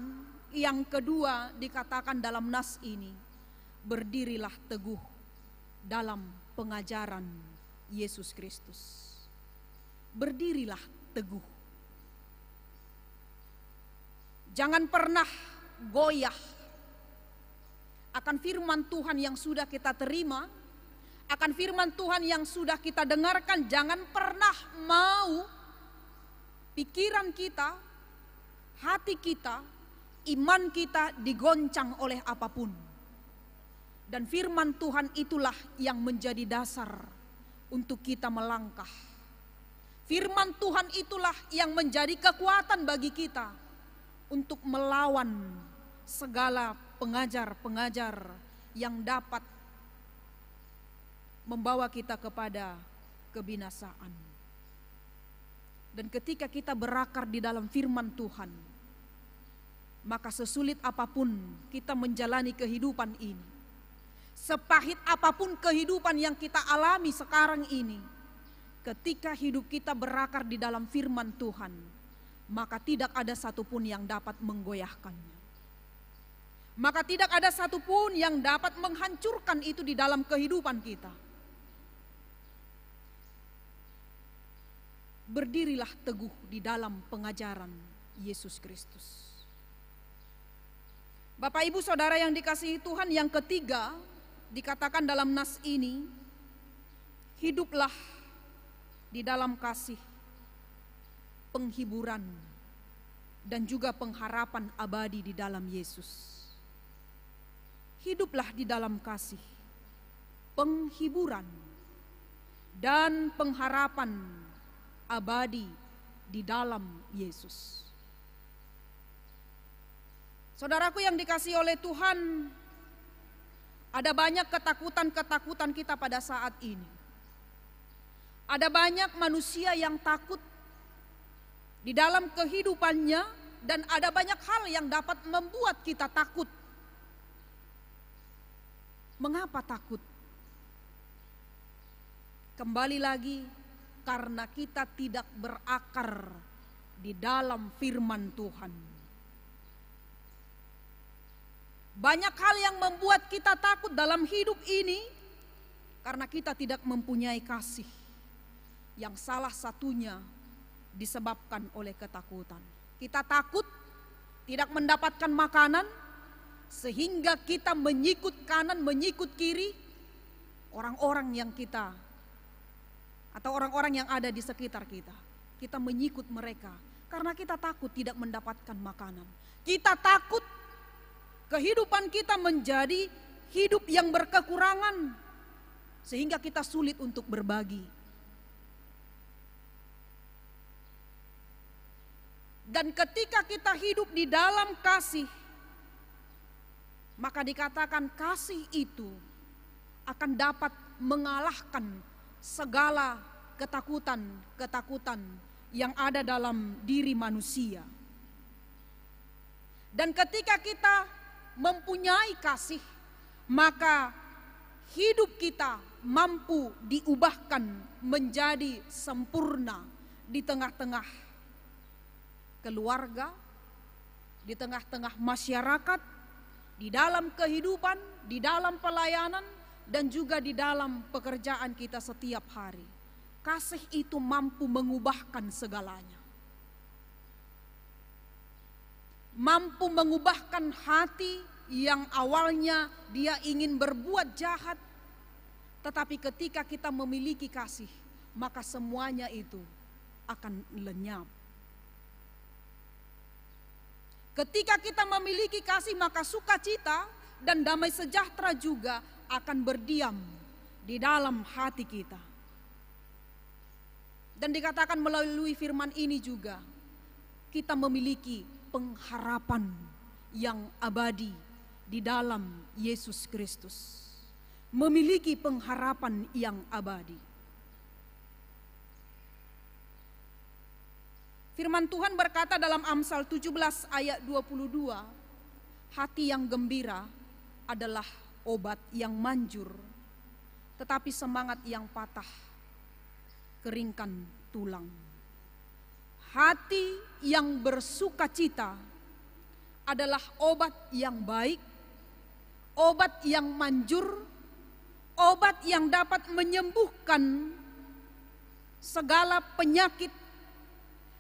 Yang kedua dikatakan dalam nas ini, berdirilah teguh dalam pengajaran Yesus Kristus. Berdirilah teguh. Jangan pernah goyah akan firman Tuhan yang sudah kita terima, akan firman Tuhan yang sudah kita dengarkan. Jangan pernah mau pikiran kita, hati kita, iman kita digoncang oleh apapun. Dan firman Tuhan itulah yang menjadi dasar untuk kita melangkah. Firman Tuhan itulah yang menjadi kekuatan bagi kita untuk melawan segala pengajar-pengajar yang dapat membawa kita kepada kebinasaan. Dan ketika kita berakar di dalam firman Tuhan, maka sesulit apapun kita menjalani kehidupan ini, sepahit apapun kehidupan yang kita alami sekarang ini, ketika hidup kita berakar di dalam firman Tuhan, maka tidak ada satupun yang dapat menggoyahkannya. Maka tidak ada satupun yang dapat menghancurkan itu di dalam kehidupan kita. Berdirilah teguh di dalam pengajaran Yesus Kristus. Bapak Ibu Saudara yang dikasihi Tuhan, yang ketiga dikatakan dalam nas ini, hiduplah di dalam kasih, penghiburan, dan juga pengharapan abadi di dalam Yesus. Hiduplah di dalam kasih, penghiburan, dan pengharapan abadi di dalam Yesus. Saudaraku yang dikasihi oleh Tuhan, ada banyak ketakutan-ketakutan kita pada saat ini. Ada banyak manusia yang takut di dalam kehidupannya, dan ada banyak hal yang dapat membuat kita takut. Mengapa takut? Kembali lagi, karena kita tidak berakar di dalam firman Tuhan. Banyak hal yang membuat kita takut dalam hidup ini karena kita tidak mempunyai kasih, yang salah satunya disebabkan oleh ketakutan. Kita takut tidak mendapatkan makanan, sehingga kita menyikut kanan, menyikut kiri orang-orang yang kita atau orang-orang yang ada di sekitar kita. Kita menyikut mereka karena kita takut tidak mendapatkan makanan. Kita takut kehidupan kita menjadi hidup yang berkekurangan sehingga kita sulit untuk berbagi. Dan ketika kita hidup di dalam kasih, maka dikatakan kasih itu akan dapat mengalahkan segala ketakutan-ketakutan yang ada dalam diri manusia. Dan ketika kita mempunyai kasih, maka hidup kita mampu diubahkan menjadi sempurna di tengah-tengah keluarga, di tengah-tengah masyarakat, di dalam kehidupan, di dalam pelayanan, dan juga di dalam pekerjaan kita setiap hari. Kasih itu mampu mengubahkan segalanya. Mampu mengubahkan hati yang awalnya dia ingin berbuat jahat, tetapi ketika kita memiliki kasih, maka semuanya itu akan lenyap. Ketika kita memiliki kasih, maka sukacita dan damai sejahtera juga akan berdiam di dalam hati kita. Dan dikatakan melalui firman ini juga, kita memiliki pengharapan yang abadi di dalam Yesus Kristus. Memiliki pengharapan yang abadi. Firman Tuhan berkata dalam Amsal 17 ayat 22, hati yang gembira adalah obat yang manjur, tetapi semangat yang patah keringkan tulang. Hati yang bersukacita adalah obat yang baik, obat yang manjur, obat yang dapat menyembuhkan segala penyakit.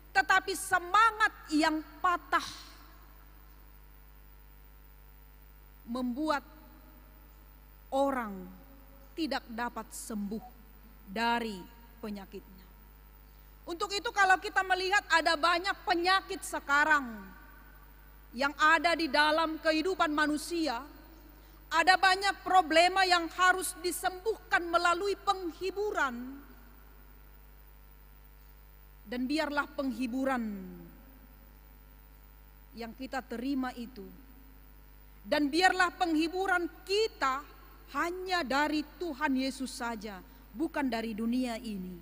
Tetapi semangat yang patah membuat orang tidak dapat sembuh dari penyakitnya. Untuk itu kalau kita melihat ada banyak penyakit sekarang yang ada di dalam kehidupan manusia, ada banyak problema yang harus disembuhkan melalui penghiburan. Dan biarlah penghiburan yang kita terima itu, dan biarlah penghiburan kita hanya dari Tuhan Yesus saja, bukan dari dunia ini.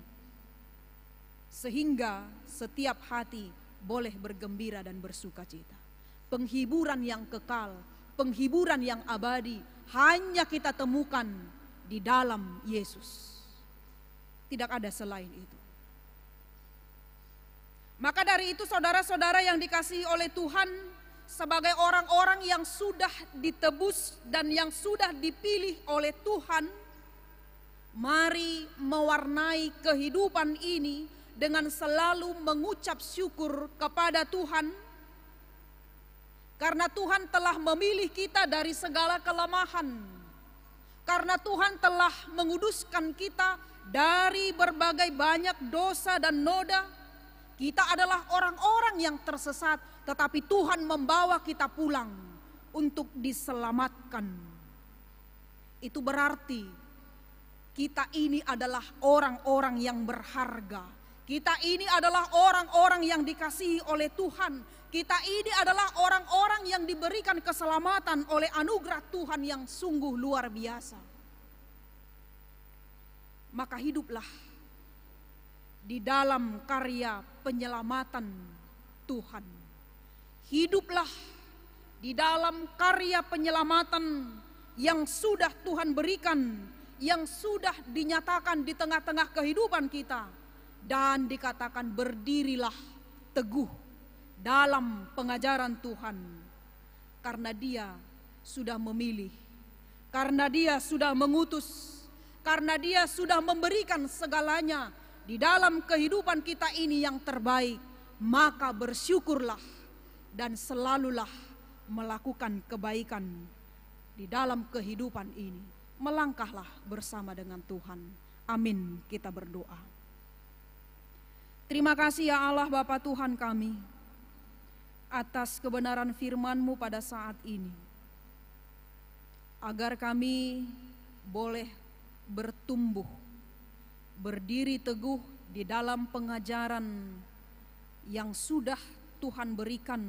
Sehingga setiap hati boleh bergembira dan bersukacita. Penghiburan yang kekal, penghiburan yang abadi, hanya kita temukan di dalam Yesus. Tidak ada selain itu. Maka dari itu saudara-saudara yang dikasihi oleh Tuhan, sebagai orang-orang yang sudah ditebus dan yang sudah dipilih oleh Tuhan, mari mewarnai kehidupan ini dengan selalu mengucap syukur kepada Tuhan, karena Tuhan telah memilih kita dari segala kelemahan, karena Tuhan telah menguduskan kita dari berbagai banyak dosa dan noda. Kita adalah orang-orang yang tersesat, tetapi Tuhan membawa kita pulang untuk diselamatkan. Itu berarti kita ini adalah orang-orang yang berharga. Kita ini adalah orang-orang yang dikasihi oleh Tuhan. Kita ini adalah orang-orang yang diberikan keselamatan oleh anugerah Tuhan yang sungguh luar biasa. Maka hiduplah di dalam karya penyelamatan Tuhan. Hiduplah di dalam karya penyelamatan yang sudah Tuhan berikan, yang sudah dinyatakan di tengah-tengah kehidupan kita. Dan dikatakan berdirilah teguh dalam pengajaran Tuhan. Karena Dia sudah memilih, karena Dia sudah mengutus, karena Dia sudah memberikan segalanya di dalam kehidupan kita ini yang terbaik, maka bersyukurlah dan selalulah melakukan kebaikan di dalam kehidupan ini. Melangkahlah bersama dengan Tuhan. Amin, kita berdoa. Terima kasih ya Allah Bapa Tuhan kami, atas kebenaran firman-Mu pada saat ini, agar kami boleh bertumbuh, berdiri teguh di dalam pengajaran yang sudah Tuhan berikan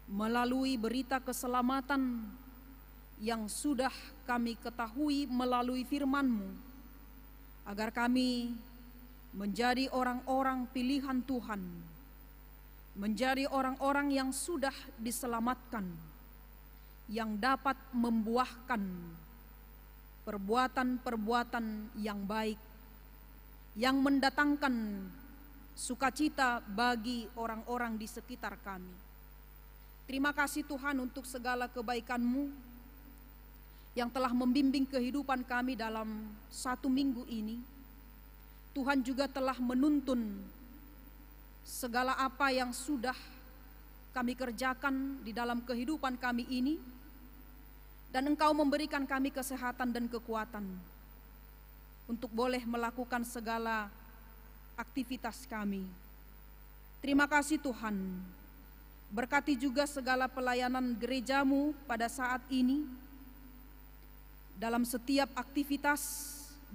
melalui berita keselamatan yang sudah kami ketahui melalui firman-Mu, agar kami menjadi orang-orang pilihan Tuhan, menjadi orang-orang yang sudah diselamatkan, yang dapat membuahkan perbuatan-perbuatan yang baik, yang mendatangkan sukacita bagi orang-orang di sekitar kami. Terima kasih Tuhan untuk segala kebaikan-Mu yang telah membimbing kehidupan kami dalam 1 minggu ini. Tuhan juga telah menuntun segala apa yang sudah kami kerjakan di dalam kehidupan kami ini, dan Engkau memberikan kami kesehatan dan kekuatan untuk boleh melakukan segala aktivitas kami. Terima kasih Tuhan. Berkati juga segala pelayanan gereja-Mu pada saat ini, dalam setiap aktivitas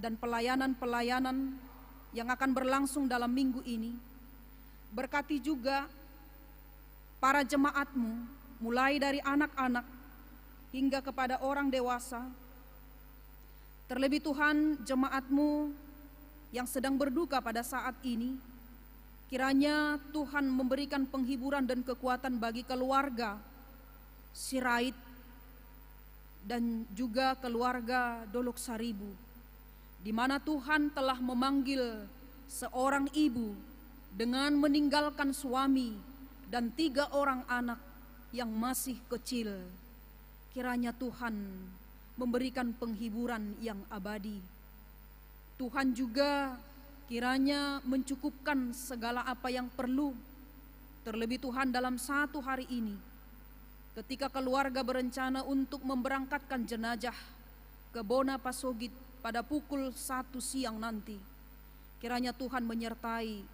dan pelayanan-pelayanan yang akan berlangsung dalam minggu ini. Berkati juga para jemaat-Mu, mulai dari anak-anak hingga kepada orang dewasa. Terlebih Tuhan, jemaat-Mu yang sedang berduka pada saat ini, kiranya Tuhan memberikan penghiburan dan kekuatan bagi keluarga Sirait dan juga keluarga Dolok Saribu, di mana Tuhan telah memanggil seorang ibu dengan meninggalkan suami dan 3 orang anak yang masih kecil. Kiranya Tuhan memberikan penghiburan yang abadi. Tuhan juga kiranya mencukupkan segala apa yang perlu. Terlebih Tuhan, dalam 1 hari ini, ketika keluarga berencana untuk memberangkatkan jenazah ke Bona Pasogit pada pukul 1 siang nanti, kiranya Tuhan menyertai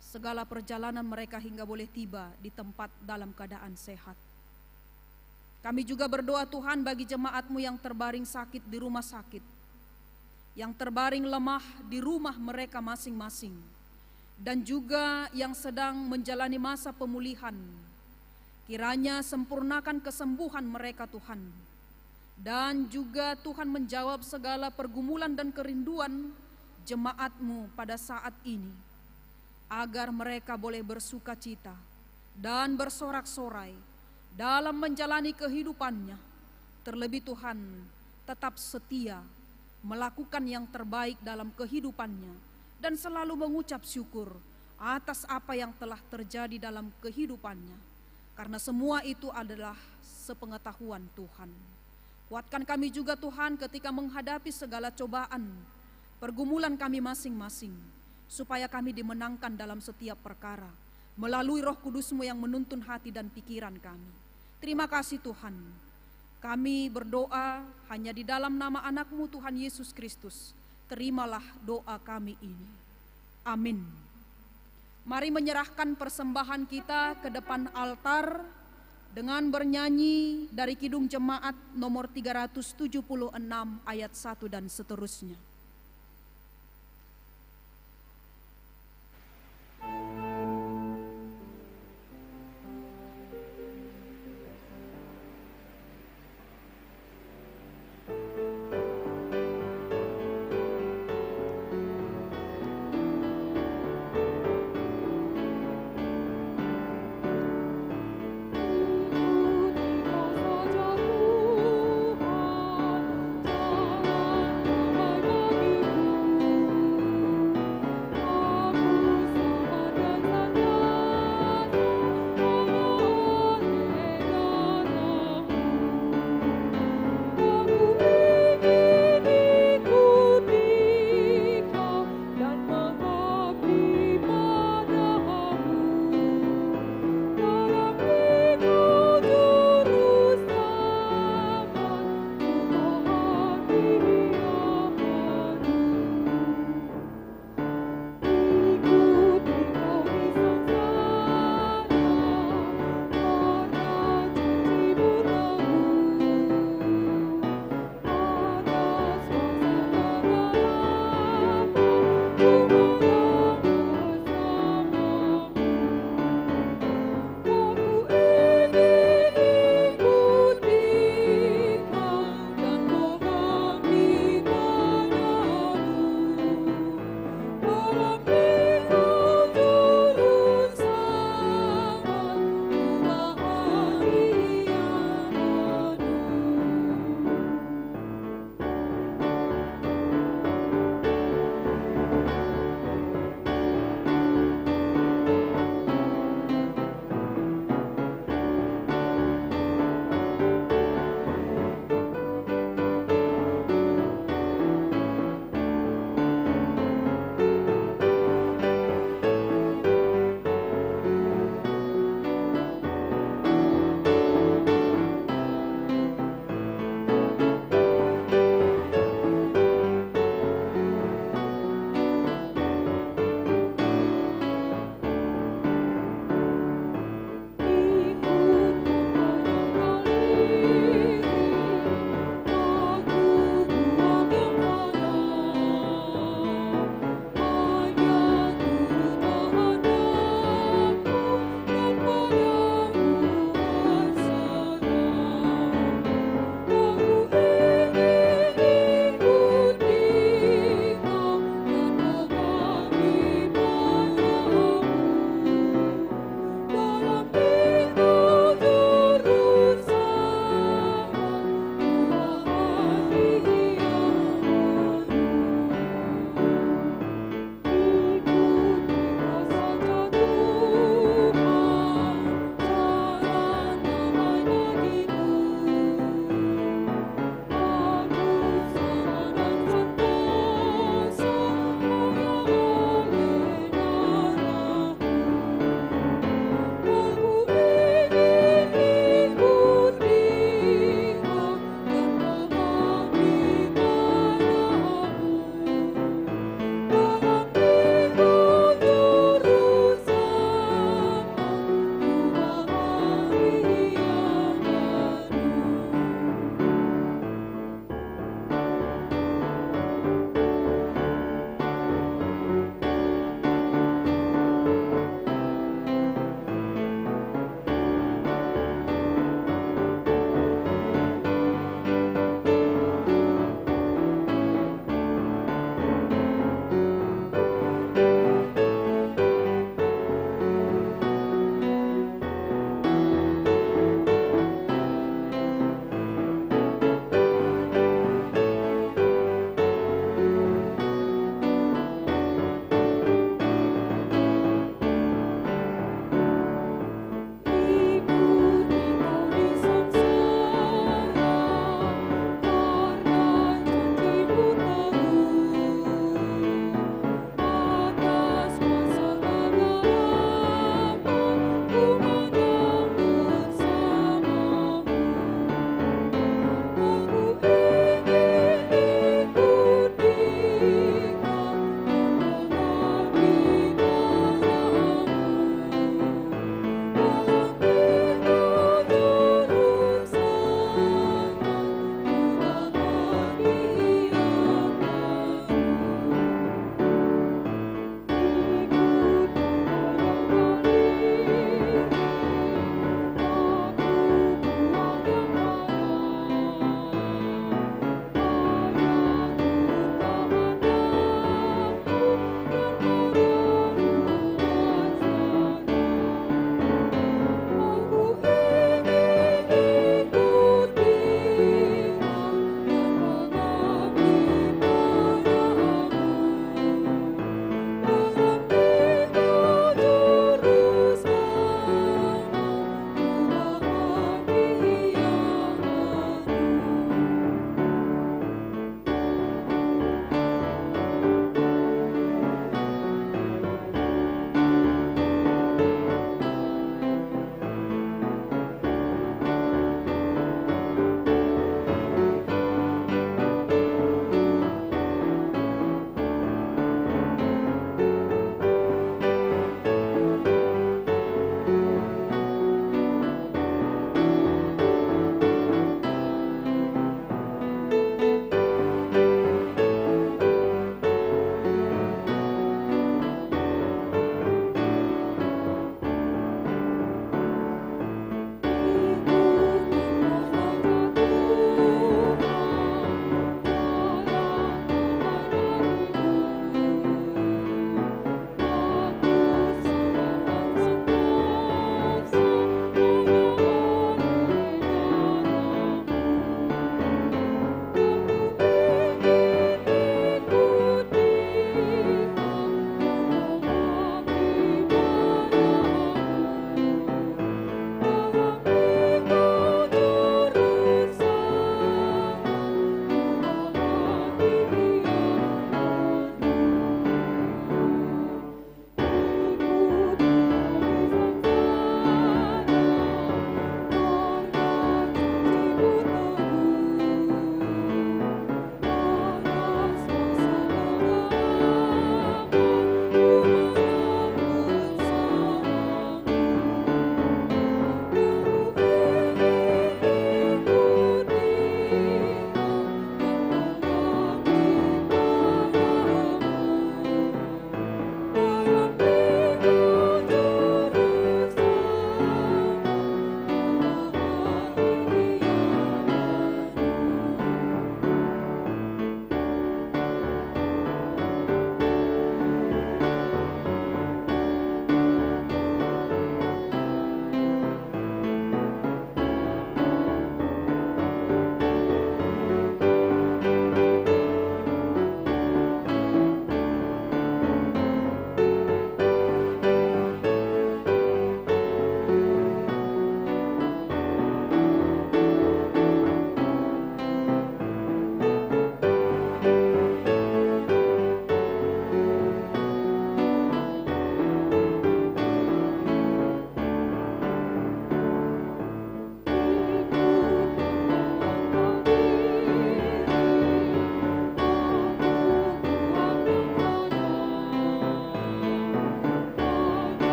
segala perjalanan mereka hingga boleh tiba di tempat dalam keadaan sehat. Kami juga berdoa Tuhan bagi jemaat-Mu yang terbaring sakit di rumah sakit, yang terbaring lemah di rumah mereka masing-masing, dan juga yang sedang menjalani masa pemulihan. Kiranya sempurnakan kesembuhan mereka Tuhan, dan juga Tuhan menjawab segala pergumulan dan kerinduan jemaat-Mu pada saat ini, agar mereka boleh bersuka cita dan bersorak-sorai dalam menjalani kehidupannya. Terlebih Tuhan, tetap setia melakukan yang terbaik dalam kehidupannya, dan selalu mengucap syukur atas apa yang telah terjadi dalam kehidupannya, karena semua itu adalah sepengetahuan Tuhan. Kuatkan kami juga Tuhan ketika menghadapi segala cobaan, pergumulan kami masing-masing, supaya kami dimenangkan dalam setiap perkara melalui Roh Kudus-Mu yang menuntun hati dan pikiran kami. Terima kasih Tuhan. Kami berdoa hanya di dalam nama anak-Mu Tuhan Yesus Kristus. Terimalah doa kami ini. Amin. Mari menyerahkan persembahan kita ke depan altar dengan bernyanyi dari Kidung Jemaat nomor 376 ayat 1 dan seterusnya. Bye.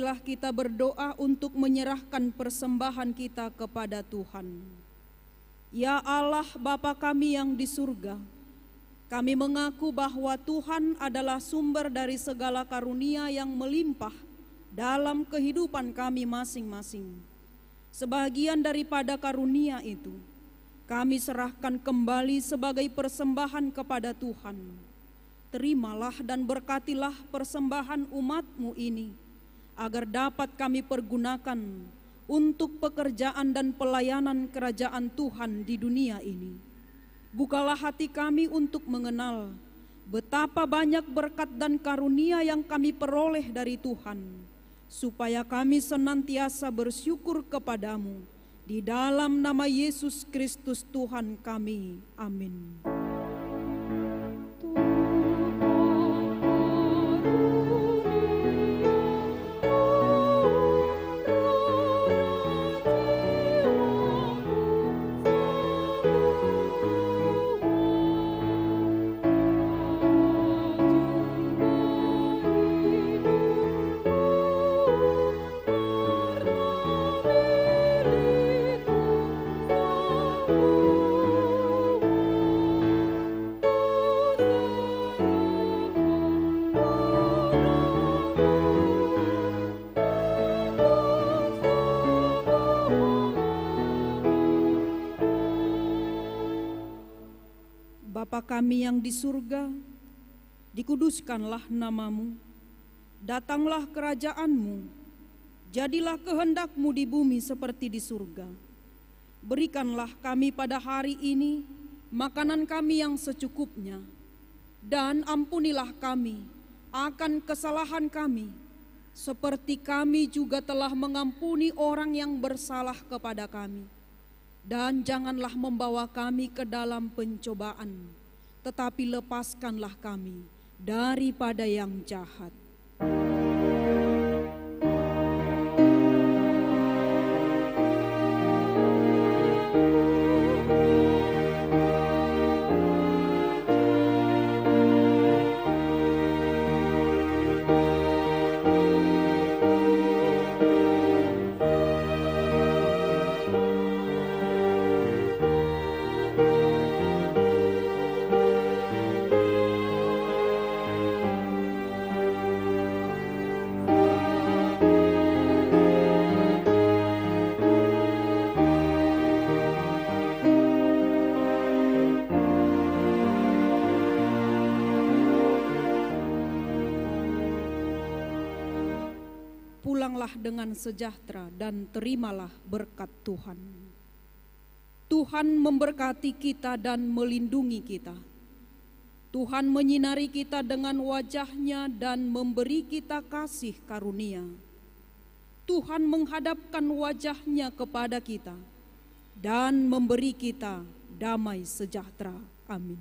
marilah kita berdoa untuk menyerahkan persembahan kita kepada Tuhan. Ya Allah Bapa kami yang di surga, kami mengaku bahwa Tuhan adalah sumber dari segala karunia yang melimpah dalam kehidupan kami masing-masing. Sebagian daripada karunia itu, kami serahkan kembali sebagai persembahan kepada Tuhan. Terimalah dan berkatilah persembahan umat-Mu ini, agar dapat kami pergunakan untuk pekerjaan dan pelayanan kerajaan Tuhan di dunia ini. Bukalah hati kami untuk mengenal betapa banyak berkat dan karunia yang kami peroleh dari Tuhan, supaya kami senantiasa bersyukur kepadamu. Di dalam nama Yesus Kristus Tuhan kami. Amin. Bapa kami yang di surga, dikuduskanlah nama-Mu, datanglah kerajaan-Mu, jadilah kehendak-Mu di bumi seperti di surga. Berikanlah kami pada hari ini makanan kami yang secukupnya, dan ampunilah kami akan kesalahan kami, seperti kami juga telah mengampuni orang yang bersalah kepada kami. Dan janganlah membawa kami ke dalam pencobaan, tetapi lepaskanlah kami daripada yang jahat. Pulanglah dengan sejahtera dan terimalah berkat Tuhan. Tuhan memberkati kita dan melindungi kita. Tuhan menyinari kita dengan wajah-Nya dan memberi kita kasih karunia. Tuhan menghadapkan wajah-Nya kepada kita dan memberi kita damai sejahtera. Amin.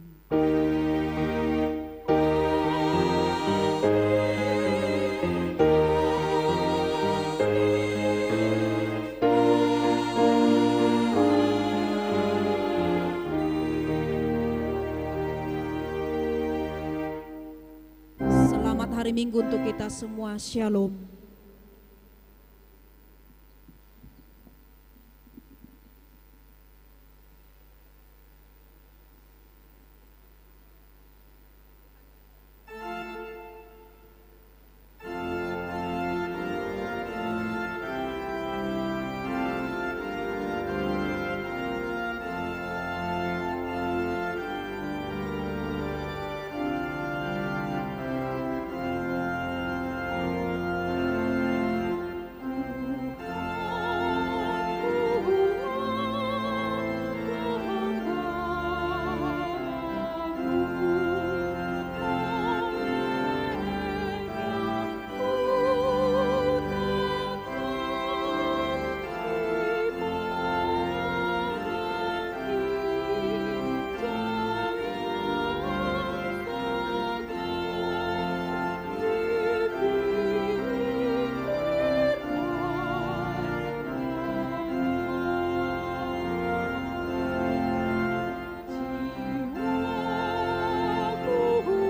Hari Minggu untuk kita semua. Shalom.